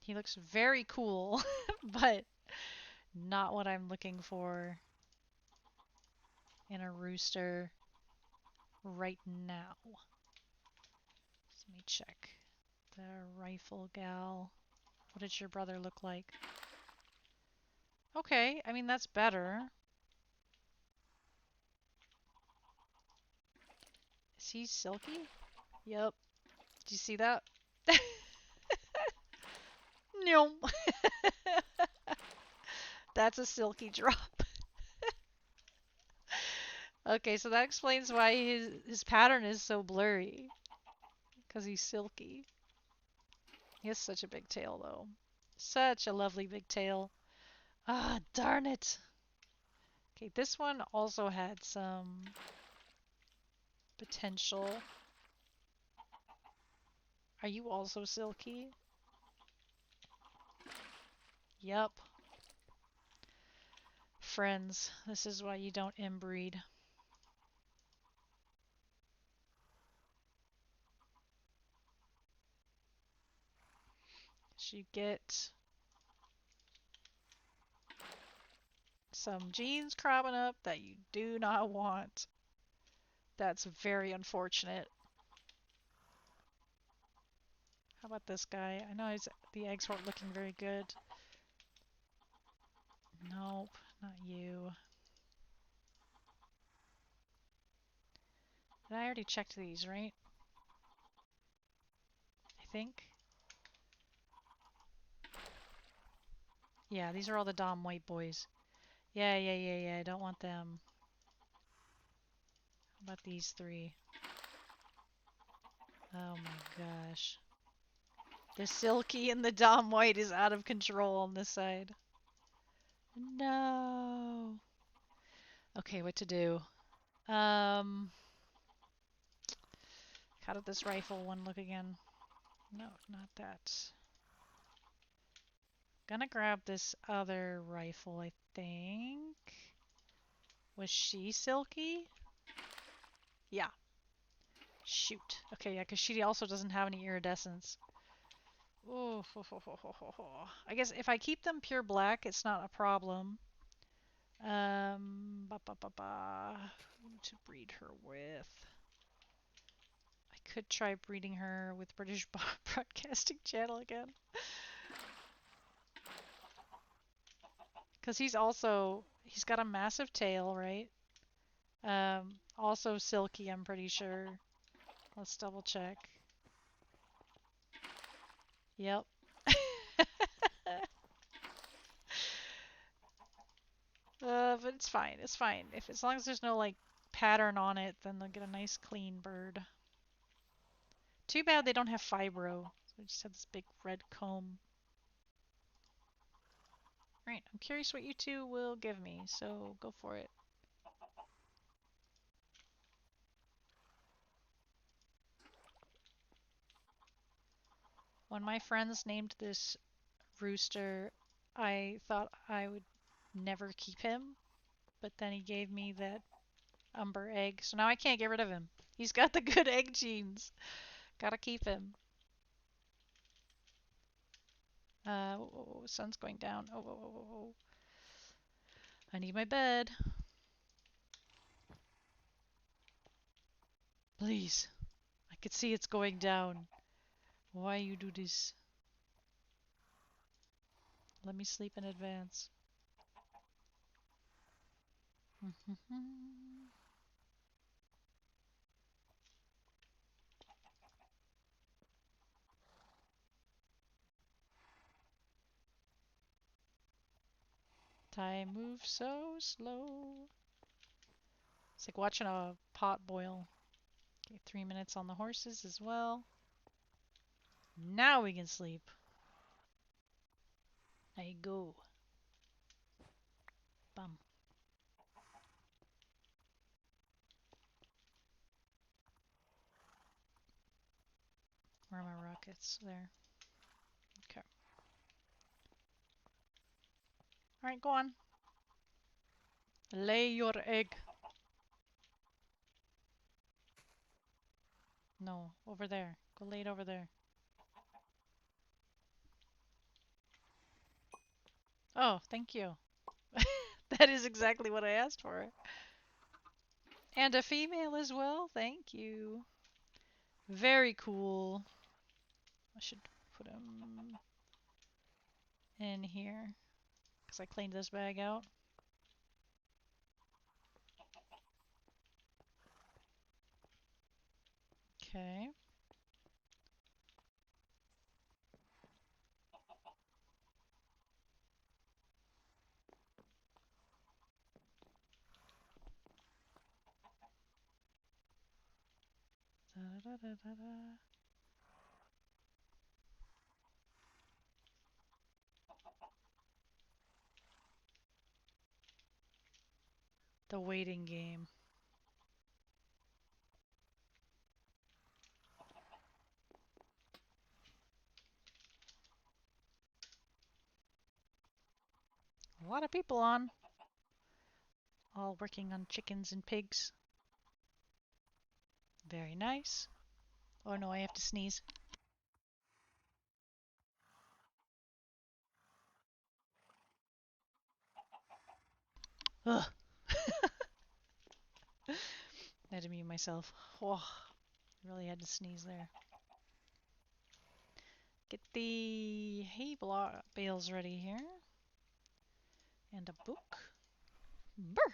He looks very cool, but not what I'm looking for in a rooster right now. Let me check. The rifle gal. What did your brother look like? Okay, I mean that's better. Is he silky? Yep. Did you see that? No. That's a silky drop. Okay, so that explains why his pattern is so blurry. Because he's silky. He has such a big tail, though. Such a lovely big tail. Ah, darn it. Okay, this one also had some potential. Are you also silky? Yep. Friends, this is why you don't inbreed. You get some genes cropping up that you do not want. That's very unfortunate. How about this guy? I know the eggs weren't looking very good. Nope, not you. Did I already checked these, right? I think. Yeah, these are all the Dom white boys. Yeah, I don't want them. How about these 3? Oh my gosh. The silky and the Dom white is out of control on this side. No. Okay, what to do? How did this rifle one look again? No, not that. Gonna grab this other rifle, I think. Was she silky? Yeah. Shoot. Okay, yeah, because she also doesn't have any iridescence. Ooh, I guess if I keep them pure black, it's not a problem. Who to breed her with? I could try breeding her with British Broadcasting Channel again. Because he's got a massive tail, right? Also silky, I'm pretty sure. Let's double check. Yep. But it's fine. It's fine. As long as there's no like pattern on it, then they'll get a nice clean bird. Too bad they don't have fibro. So they just have this big red comb. Alright, I'm curious what you two will give me, so go for it. When my friends named this rooster, I thought I would never keep him, but then he gave me that umber egg, so now I can't get rid of him. He's got the good egg genes. Gotta keep him. Sun's going down. Oh. I need my bed. Please. I could see it's going down. Why you do this? Let me sleep in advance. Time moves so slow. It's like watching a pot boil. Okay, 3 minutes on the horses as well. Now we can sleep. There you go. Bum. Where are my rockets? There. Okay. Alright, go on. Lay your egg. No, over there. Go lay it over there. Oh, thank you. That is exactly what I asked for. And a female as well. Thank you. Very cool. I should put him in here because I cleaned this bag out. Okay. Da, da, da, da, da. The waiting game. A lot of people on. All working on chickens and pigs. Very nice. Oh no, I have to sneeze. Ugh. I had to mute myself. Oh, really had to sneeze there. Get the hay bales ready here. And a book. Brr.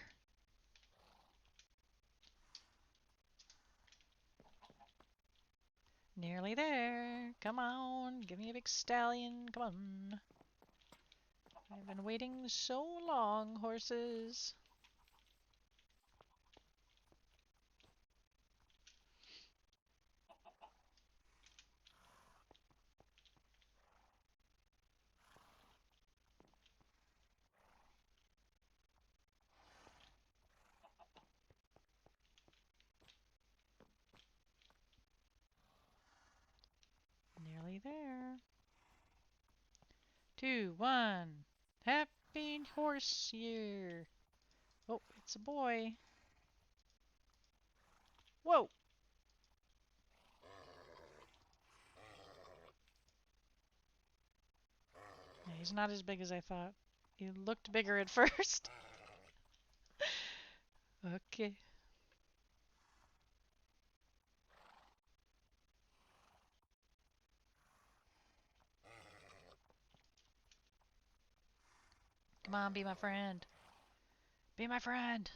Nearly there. Come on. Give me a big stallion. Come on. I've been waiting so long, horses. Nearly there. 2, 1. Happy horse year. Oh, it's a boy. Whoa. Yeah, he's not as big as I thought. He looked bigger at first. Okay. Come Come on, be my friend. Be my friend.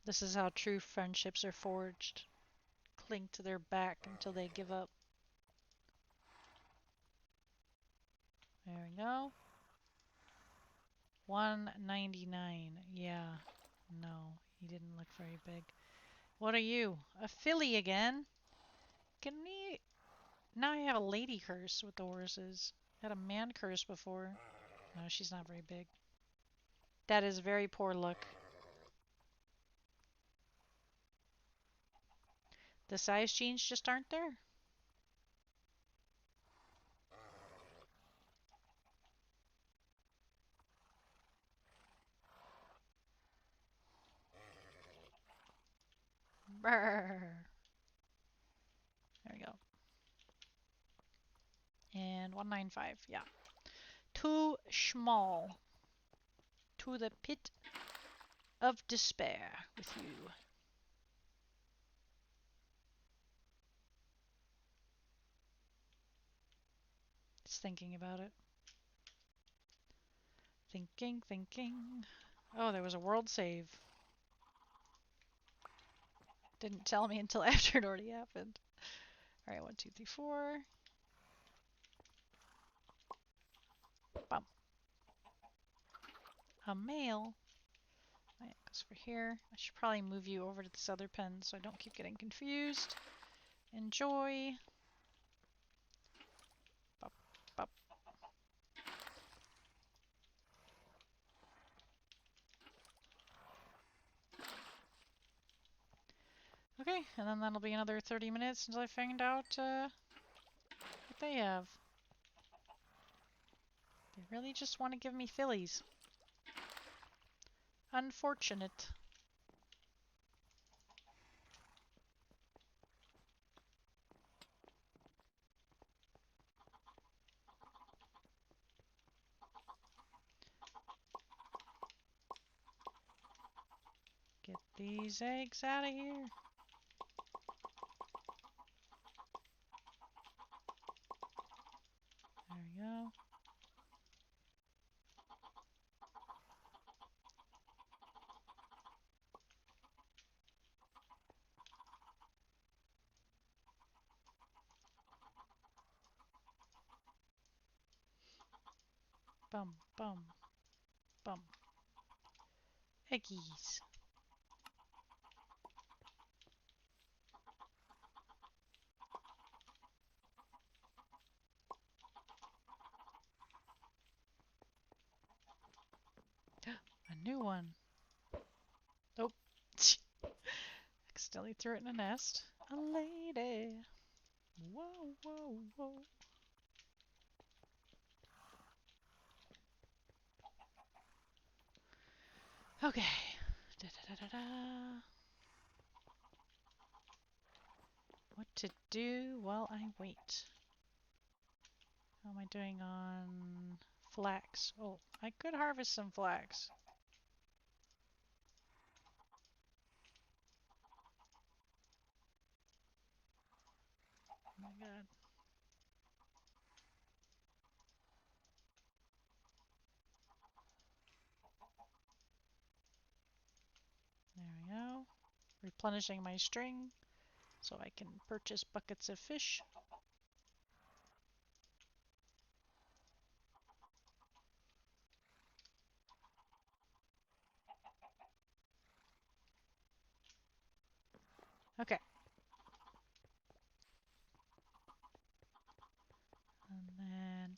This is how true friendships are forged. Cling to their back until they give up. There we go. 199. Yeah. No, he didn't look very big. What are you? A filly again? Can we... Now I have a lady curse with the horses. I had a man curse before. No, she's not very big. That is very poor luck. The size genes just aren't there. Brrr. There we go. And 195, yeah. Too small. To the pit of despair with you. Just thinking about it. Thinking. Oh, there was a world save. Didn't tell me until after it already happened. Alright, 1, 2, 3, 4. Bump. A male. That goes for here. I should probably move you over to this other pen so I don't keep getting confused. Enjoy. Bop, bop. Okay, and then that'll be another 30 minutes until I find out what they have. They really just want to give me fillies. Unfortunate. Get these eggs out of here. There we go. Bum, bum, bum. Eggies. A new one. Oh. Accidentally threw it in a nest. A lady. Whoa, whoa, whoa. Okay. Da, da, da, da, da. What to do while I wait? How am I doing on flax? Oh, I could harvest some flax. Oh my god. There we go. Replenishing my string so I can purchase buckets of fish. Okay. And then...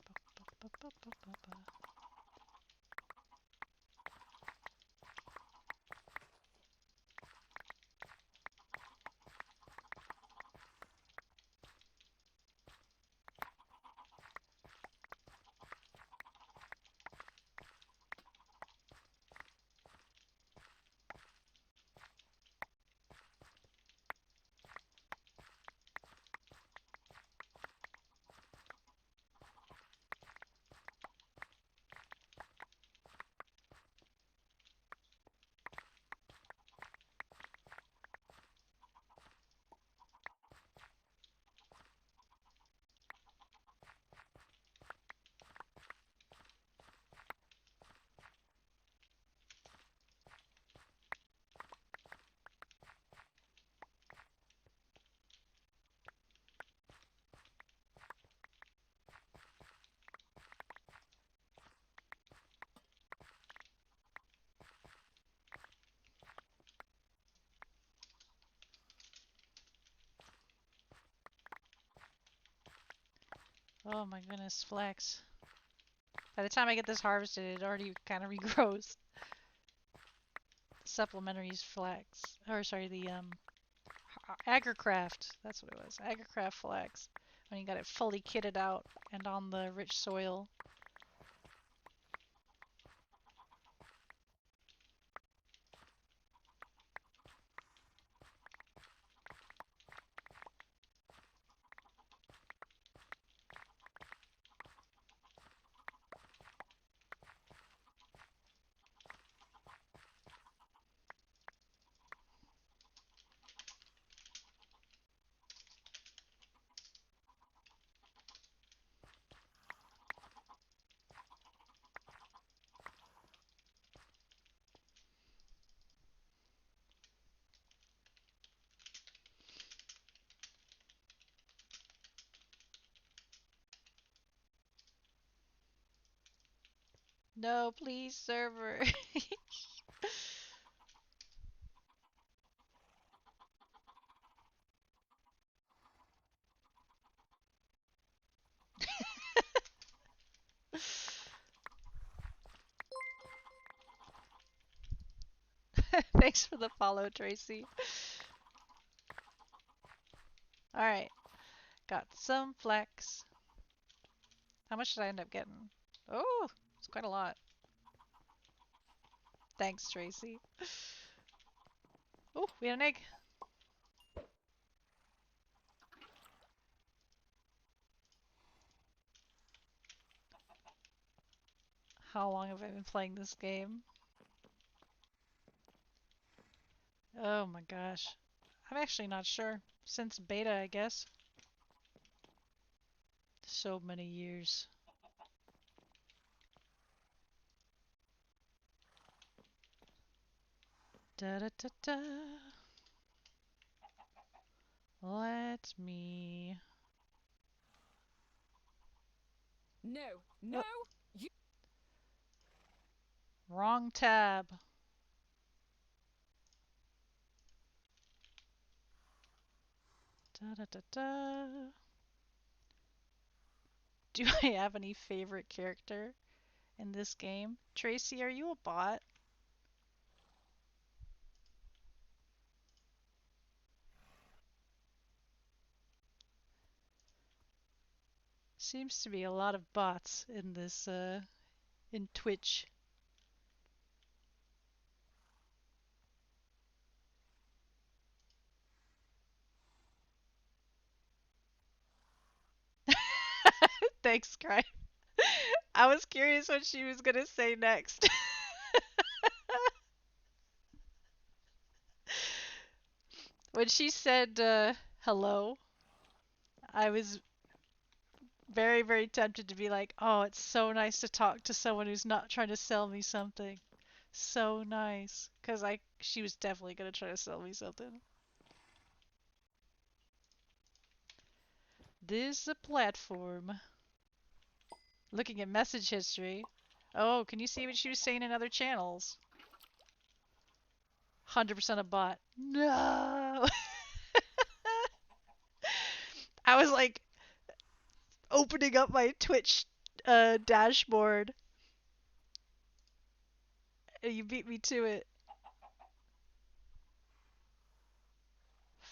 Oh my goodness, flax. By the time I get this harvested, it already kind of regrows. Supplementaries flax. Or sorry, the Agricraft. That's what it was. Agricraft flax. When you got it fully kitted out and on the rich soil. No, please, server. Thanks for the follow, Tracy. Alright, got some flax. How much did I end up getting? Oh, it's quite a lot. Thanks, Tracy. Oh, we had an egg. How long have I been playing this game? Oh my gosh. I'm actually not sure. Since beta, I guess. So many years. Da da da da. Let me. No, no, you. Wrong tab. Da da da da. Do I have any favorite character in this game? Tracy, are you a bot? Seems to be a lot of bots in this, in Twitch. Thanks, Cry. I was curious what she was gonna say next. When she said, hello, I was very, very tempted to be like, oh, it's so nice to talk to someone who's not trying to sell me something. So nice. Because she was definitely gonna try to sell me something. This is a platform. Looking at message history. Oh, can you see what she was saying in other channels? 100% a bot. No! I was like opening up my Twitch dashboard. And you beat me to it.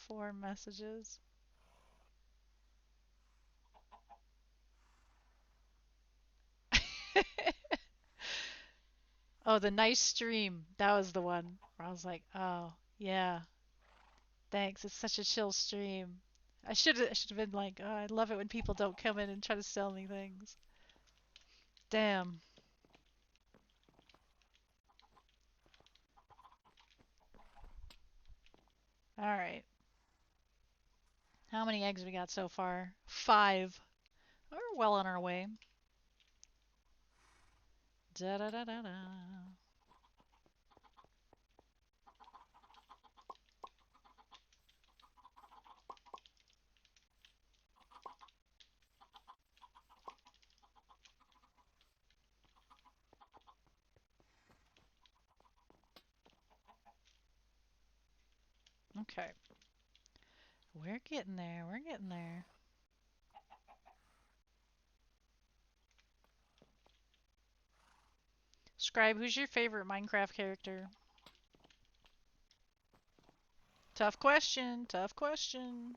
4 messages. Oh, the nice stream. That was the one where I was like, oh, yeah. Thanks. It's such a chill stream. I should have been like, oh, I love it when people don't come in and try to sell me things. Damn. All right. How many eggs we got so far? 5. We're well on our way. Da da da da da. Okay. We're getting there. We're getting there. Scribe, who's your favorite Minecraft character? Tough question, tough question.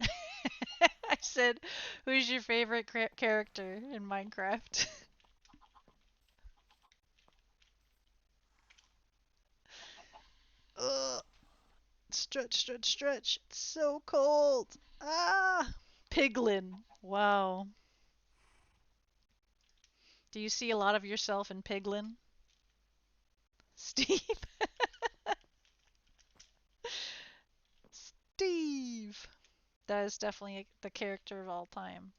I said, who's your favorite character in Minecraft? Ugh. Stretch, stretch, stretch. It's so cold. Ah! Piglin. Wow. Do you see a lot of yourself in Piglin? Steve. Steve. That is definitely the character of all time.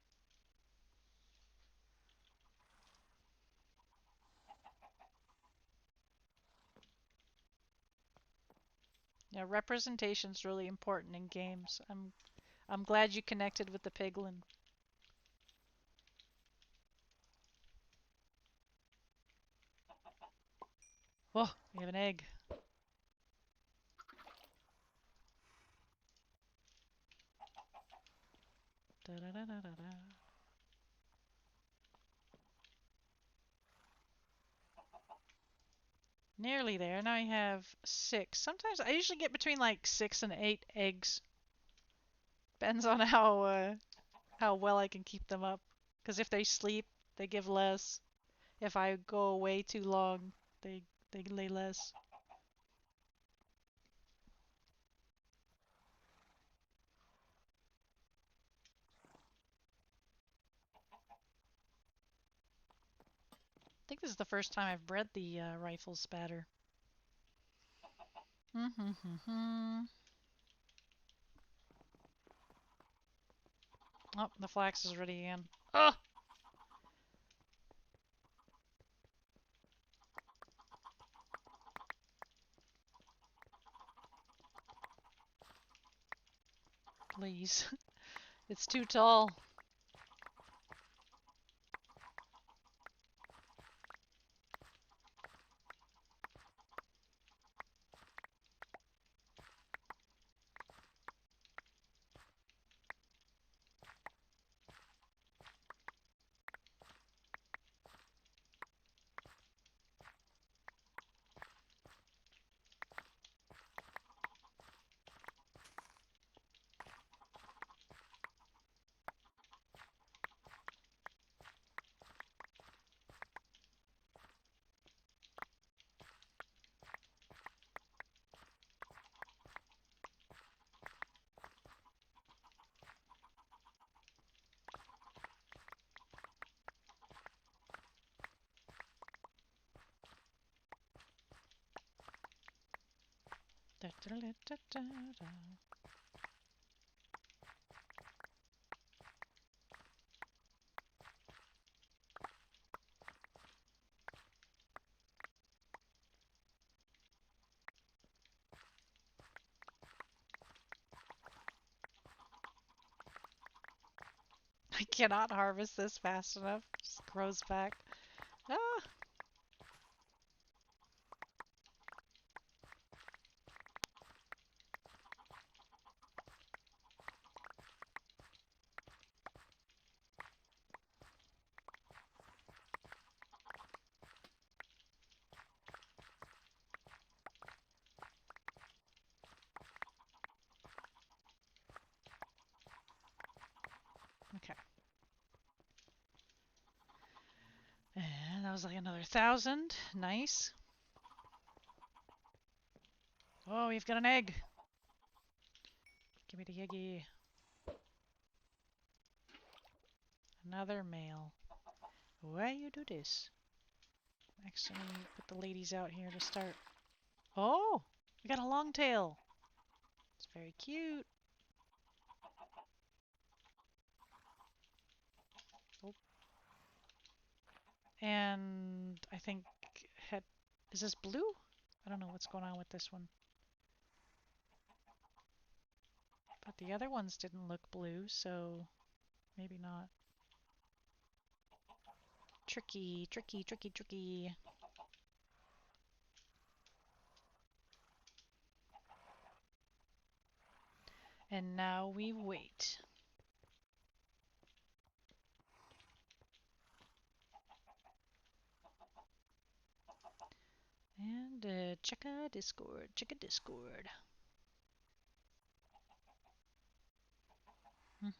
Yeah, representation's really important in games. I'm glad you connected with the Piglin. Oh, we have an egg. Da da da da da da. Nearly there. Now I have 6. Sometimes I usually get between like 6 and 8 eggs. Depends on how well I can keep them up. Because if they sleep, they give less. If I go away too long, they lay less. I think this is the first time I've bred the rifle spatter. Oh, the flax is ready again. Oh! Please. It's too tall. Da, da, da, da, da, da. I cannot harvest this fast enough. It just grows back. Ah! Okay. And that was like another 1,000. Nice. Oh, we've got an egg. Give me the eggy. Another male. Why you do this? Actually, put the ladies out here to start. Oh, we got a long tail. It's very cute. Oh, and I think head. Is this blue? I don't know what's going on with this one. But the other ones didn't look blue, so maybe not. Tricky, tricky, tricky, tricky. And now we wait. And check a Discord. Check a Discord. I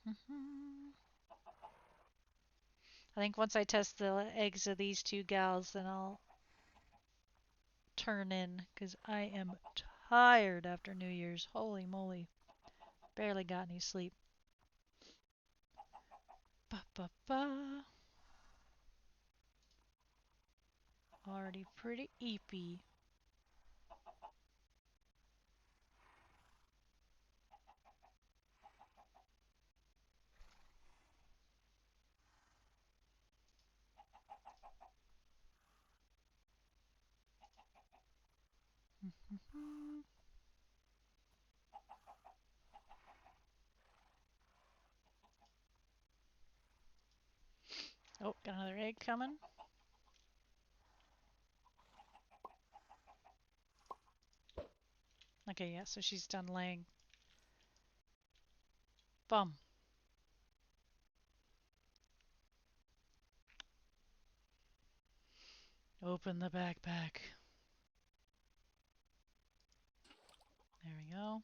think once I test the eggs of these two gals, then I'll turn in because I am tired after New Year's. Holy moly. Barely got any sleep. Ba ba ba. Already pretty eepy. Oh, got another egg coming. Okay, yeah, so she's done laying. Bum. Open the backpack. There we go.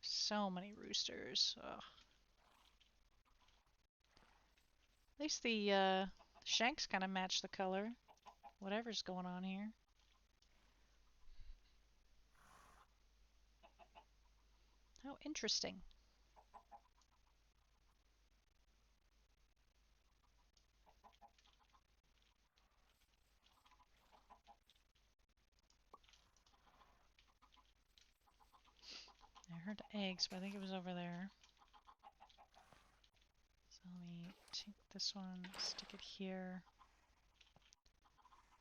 So many roosters. Ugh. At least the shanks kind of match the color. Whatever's going on here. How interesting. I heard eggs, but I think it was over there. So let me take this one, stick it here.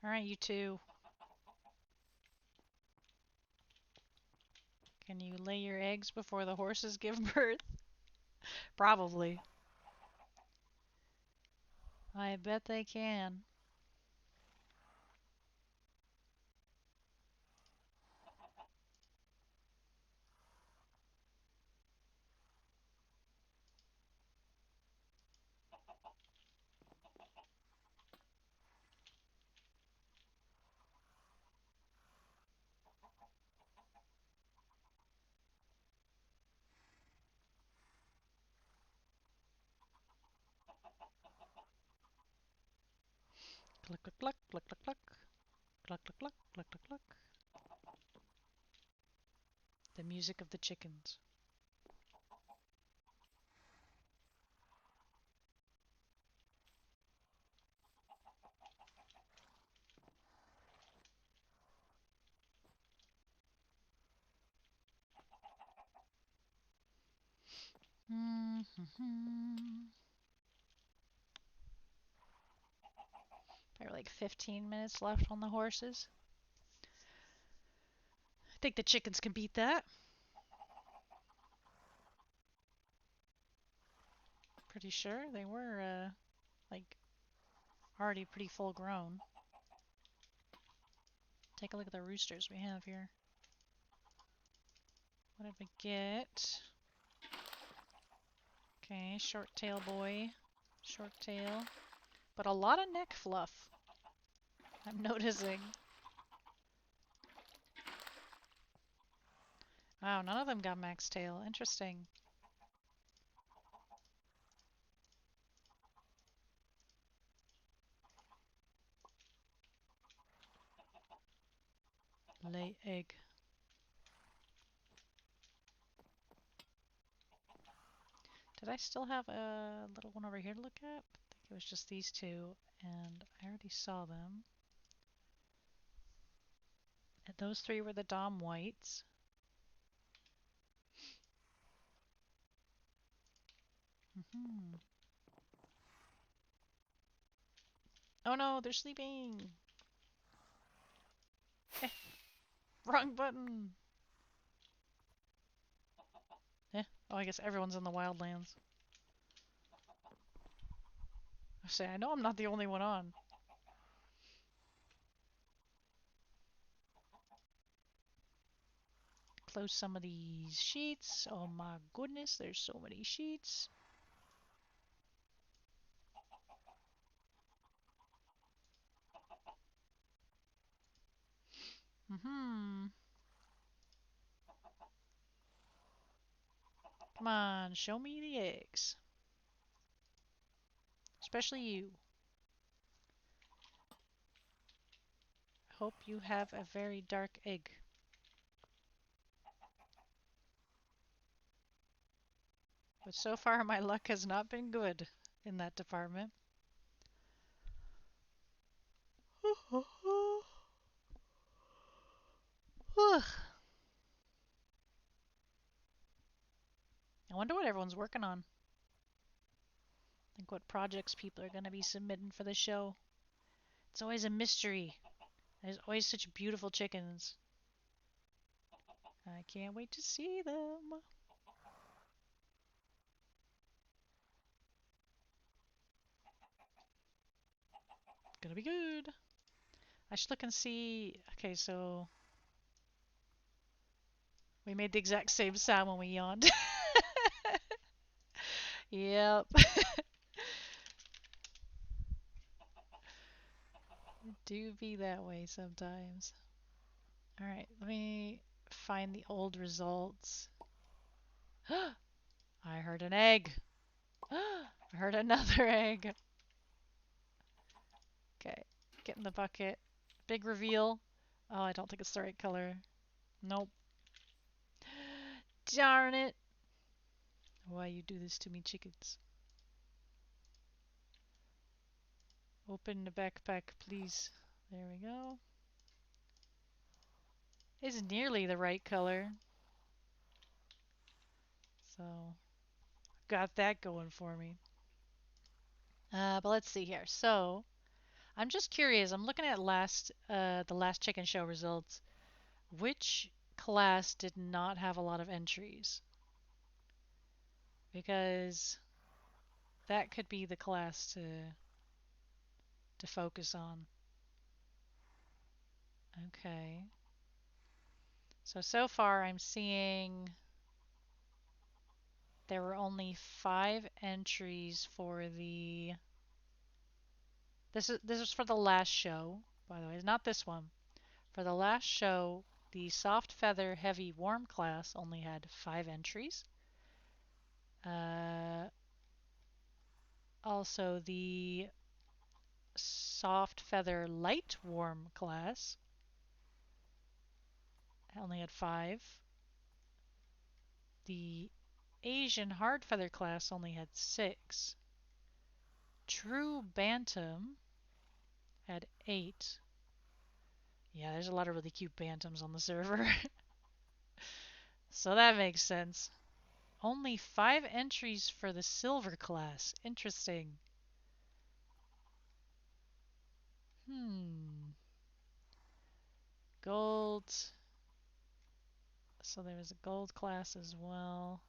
Alright, you two. Can you lay your eggs before the horses give birth? Probably. I bet they can. Cluck, cluck, cluck, cluck, cluck, cluck. Cluck, cluck, cluck, cluck, cluck, cluck. The music of the chickens. Probably like 15 minutes left on the horses. I think the chickens can beat that. Pretty sure they were, like, already pretty full grown. Take a look at the roosters we have here. What did we get? Okay, short tail boy. Short tail. But a lot of neck fluff. I'm noticing. Wow, none of them got max tail. Interesting. Lay egg. Did I still have a little one over here to look at? I think it was just these two, and I already saw them. And those three were the Dom whites. Oh no, they're sleeping! Eh, wrong button! Eh, oh, I guess everyone's in the wildlands. I say, I know I'm not the only one on. close some of these sheets. Oh my goodness, there's so many sheets. Mm-hmm. Come on, show me the eggs. Especially you. Hope you have a very dark egg. But so far my luck has not been good in that department. I wonder what everyone's working on. Think what projects people are going to be submitting for the show. It's always a mystery. There's always such beautiful chickens. I can't wait to see them. Gonna be good. I should look and see. Okay, so we made the exact same sound when we yawned. Yep. It do be that way sometimes. Alright, let me find the old results. I heard an egg. I heard another egg. Okay, get in the bucket. Big reveal. Oh, I don't think it's the right color. Nope. Darn it. Why you do this to me, chickens? Open the backpack, please. There we go. It's nearly the right color. So, got that going for me. But let's see here. So, I'm just curious. I'm looking at the last chicken show results. Which class did not have a lot of entries? Because that could be the class to focus on. Okay. So far I'm seeing there were only 5 entries for the this is for the last show, by the way. It's not this one. For the last show, the soft feather heavy warm class only had 5 entries. Also the soft feather light warm class only had 5. The Asian hard feather class only had 6. True Bantam had 8. Yeah, there's a lot of really cute Bantams on the server. So that makes sense. Only 5 entries for the silver class. Interesting. Gold. So there was a gold class as well.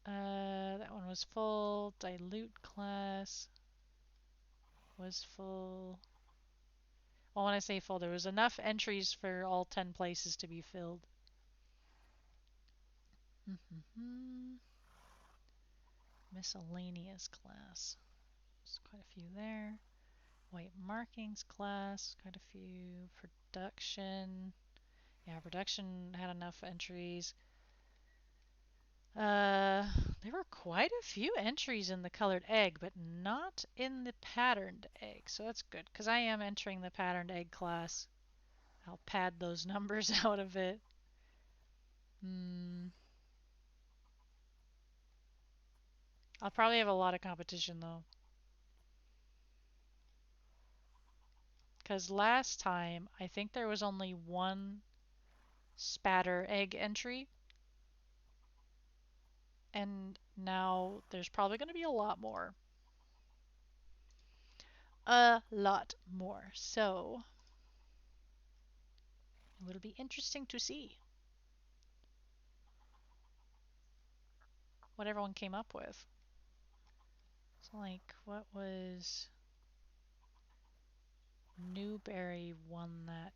That one was full. Dilute class was full. Well, when I say full, there was enough entries for all 10 places to be filled. Miscellaneous class. There's quite a few there. White markings class, quite a few. Production. Yeah, production had enough entries. There were quite a few entries in the colored egg, but not in the patterned egg. So that's good, because I am entering the patterned egg class. I'll pad those numbers out of it. I'll probably have a lot of competition, though. Because last time, I think there was only one spatter egg entry. And now there's probably going to be a lot more. A lot more. So, it will be interesting to see what everyone came up with. So, like, what was... Newberry won that.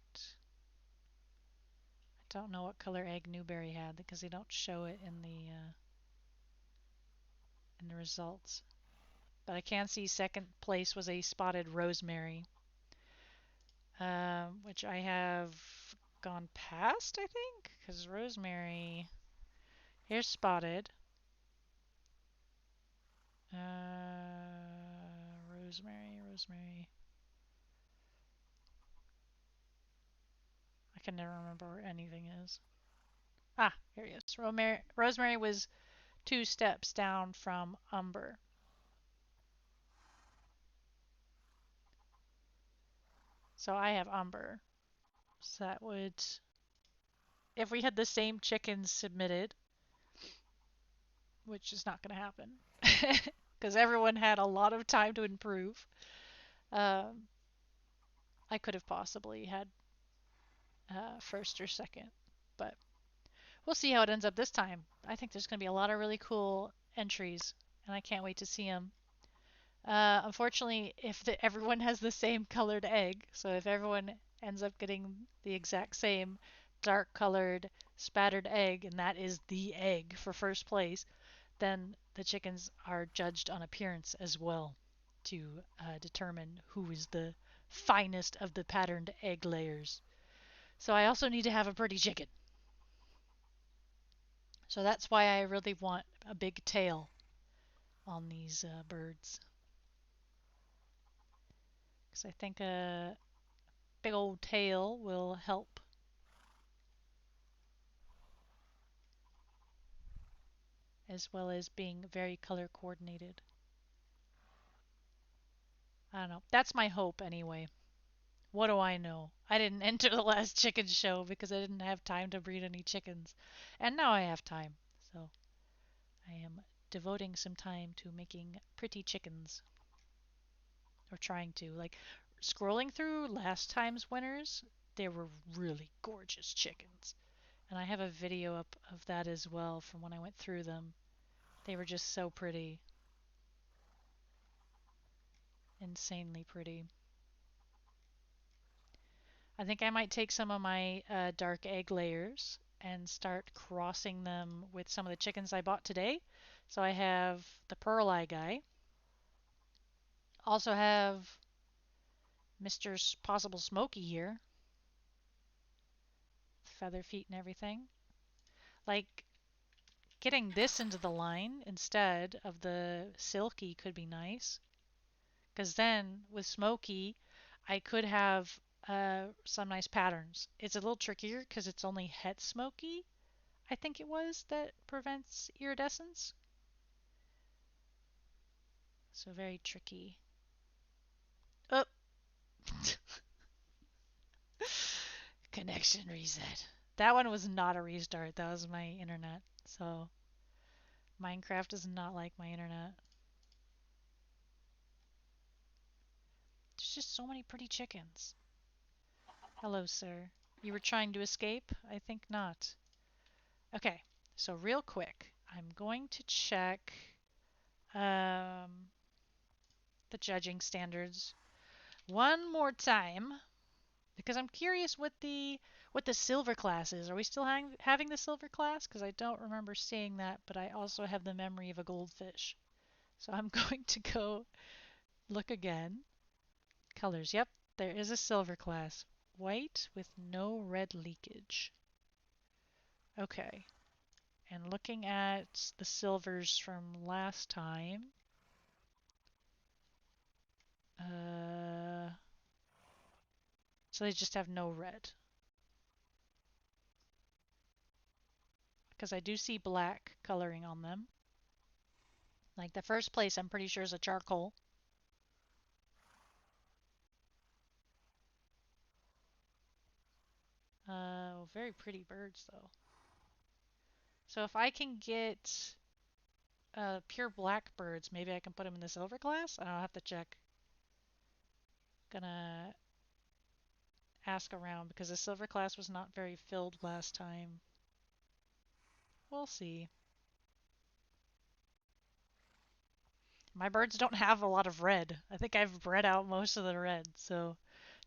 Don't know what color egg Newberry had because they don't show it in the results. But I can see second place was a spotted rosemary, which I have gone past, I think, because rosemary. Here's spotted. Rosemary. I can never remember where anything is. Ah, here he is. Rosemary was 2 steps down from umber. So I have umber. So that would, if we had the same chickens submitted, which is not going to happen, because everyone had a lot of time to improve, um, I could have possibly had first or second. But we'll see how it ends up this time. I think there's going to be a lot of really cool entries, and I can't wait to see them. Unfortunately, if everyone has the same colored egg, so if everyone ends up getting the exact same dark colored spattered egg, and that is the egg for first place, then the chickens are judged on appearance as well to determine who is the finest of the patterned egg layers. So I also need to have a pretty chicken. So that's why I really want a big tail on these birds. Because I think a big old tail will help, as well as being very color coordinated. I don't know. That's my hope anyway. What do I know? I didn't enter the last chicken show because I didn't have time to breed any chickens. And now I have time. So I am devoting some time to making pretty chickens. Or trying to. Like, scrolling through last time's winners, there were really gorgeous chickens. And I have a video up of that as well from when I went through them. They were just so pretty. Insanely pretty. I think I might take some of my dark egg layers and start crossing them with some of the chickens I bought today. So I have the pearl eye guy. Also have Mr. Possible Smoky here. Feather feet and everything. Like, getting this into the line instead of the silky could be nice. Because then with Smoky, I could have some nice patterns. It's a little trickier because it's only het Smoky, I think it was, that prevents iridescence. So very tricky. Oh! Connection reset. That one was not a restart. That was my internet. So Minecraft does not like my internet. There's just so many pretty chickens. Hello, sir. You were trying to escape? I think not. Okay, so real quick, I'm going to check um, the judging standards one more time because I'm curious what the silver class is. Are we still having the silver class? Because I don't remember seeing that, but I also have the memory of a goldfish. So I'm going to go look again. Colors. Yep, there is a silver class. White with no red leakage. Okay. And looking at the silvers from last time, uh, so they just have no red. Because I do see black coloring on them. Like the first place, I'm pretty sure is a charcoal. Very pretty birds though. So if I can get pure black birds, maybe I can put them in the silver class. I'll have to check. Gonna ask around because the silver class was not very filled last time. We'll see. My birds don't have a lot of red. I think I've bred out most of the red, so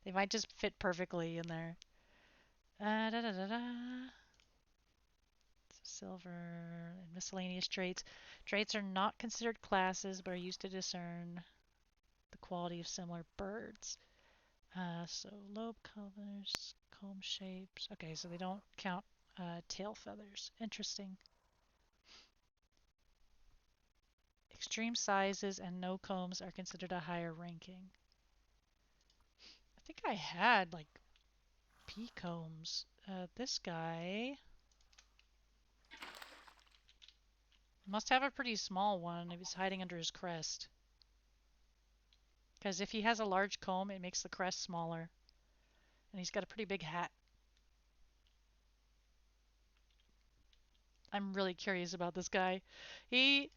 they might just fit perfectly in there. Da, da, da, da. Silver and miscellaneous traits. Traits are not considered classes, but are used to discern the quality of similar birds. So lobe colors, comb shapes. Okay, so they don't count tail feathers. Interesting. Extreme sizes and no combs are considered a higher ranking. I think I had like pea combs. This guy must have a pretty small one if he's hiding under his crest. Because if he has a large comb, it makes the crest smaller. And he's got a pretty big hat. I'm really curious about this guy. He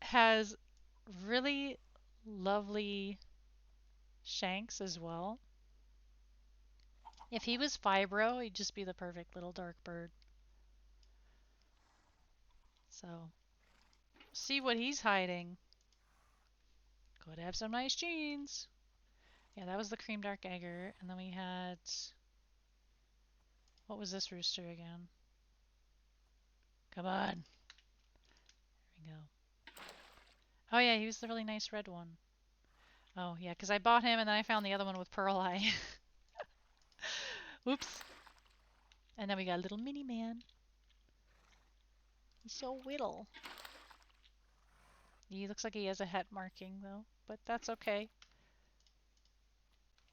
has really lovely shanks as well. If he was fibro, he'd just be the perfect little dark bird. So, see what he's hiding. Could have some nice genes. Yeah, that was the cream dark egger. And then we had... What was this rooster again? Come on. There we go. Oh yeah, he was the really nice red one. Oh yeah, because I bought him and then I found the other one with pearl eye. Oops. And then we got a little mini man. He's so little. He looks like he has a het marking though, but that's okay.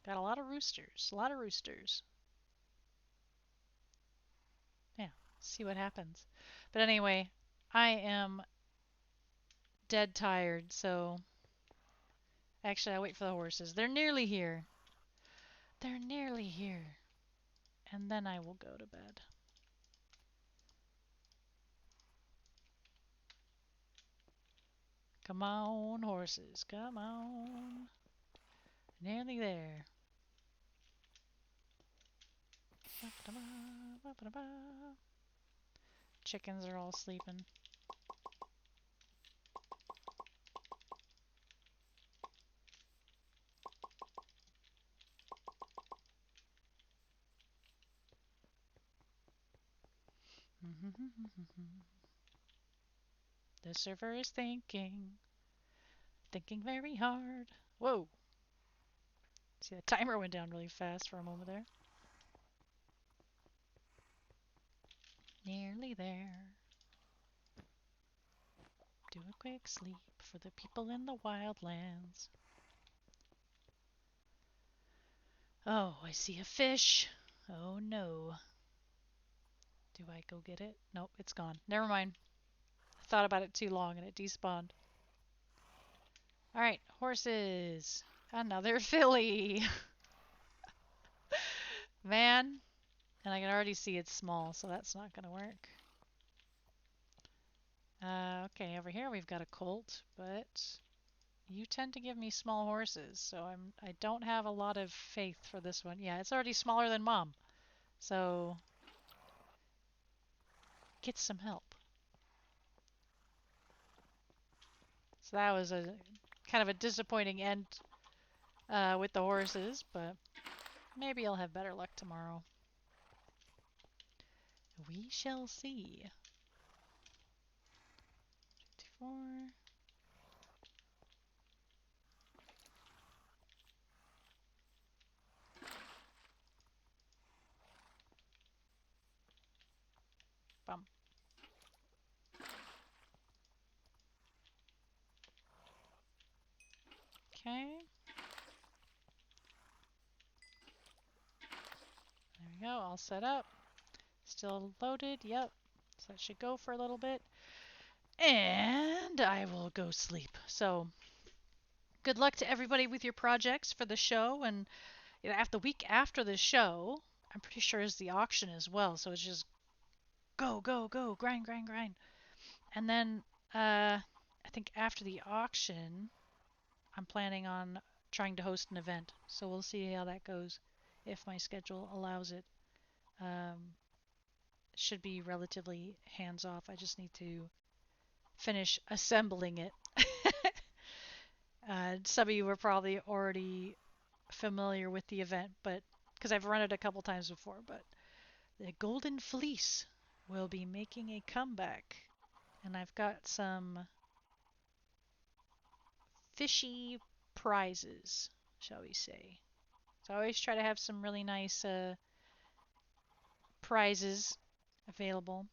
Got a lot of roosters. A lot of roosters. Yeah, see what happens. But anyway, I am dead tired, so actually I'll wait for the horses. They're nearly here. They're nearly here. And then I will go to bed. Come on, horses. Come on. Nearly there. Chickens are all sleeping. The server is thinking very hard. Whoa! See, the timer went down really fast for a moment there. Nearly there. Do a quick sleep for the people in the wildlands. Oh, I see a fish. Oh no. Do I go get it? Nope, it's gone. Never mind. I thought about it too long and it despawned. Alright, horses. Another filly. Man. And I can already see it's small, so that's not going to work. Okay, over here we've got a colt, but you tend to give me small horses, so I don't have a lot of faith for this one. Yeah, it's already smaller than Mom, so get some help. So that was a kind of a disappointing end with the horses, but maybe I'll have better luck tomorrow. We shall see. 54. Bum. Okay. There we go, all set up. Still loaded, yep. So that should go for a little bit. And I will go sleep. So good luck to everybody with your projects for the show. And after the week after the show, I'm pretty sure is the auction as well. So it's just go, go, go, grind, grind, grind. And then I think after the auction, I'm planning on trying to host an event. So we'll see how that goes if my schedule allows it. It should be relatively hands off. I just need to finish assembling it. Some of you were probably already familiar with the event, but because I've run it a couple times before, but the Golden Fleece will be making a comeback. And I've got some fishy prizes, shall we say. So I always try to have some really nice prizes available.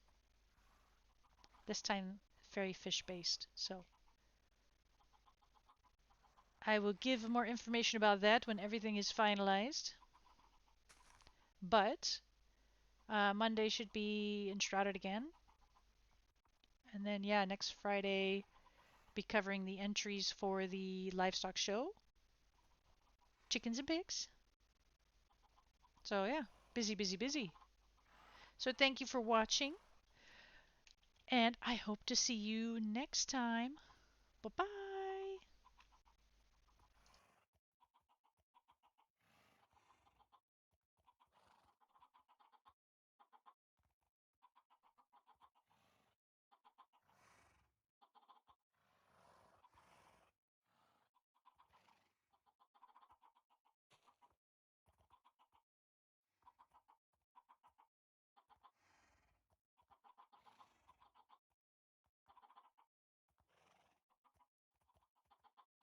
This time, very fish based. So I will give more information about that when everything is finalized. But Monday should be enshrouded again. And then, yeah, next Friday, be covering the entries for the livestock show, chickens and pigs. So, yeah, busy, busy, busy. So, thank you for watching, and I hope to see you next time. Bye bye.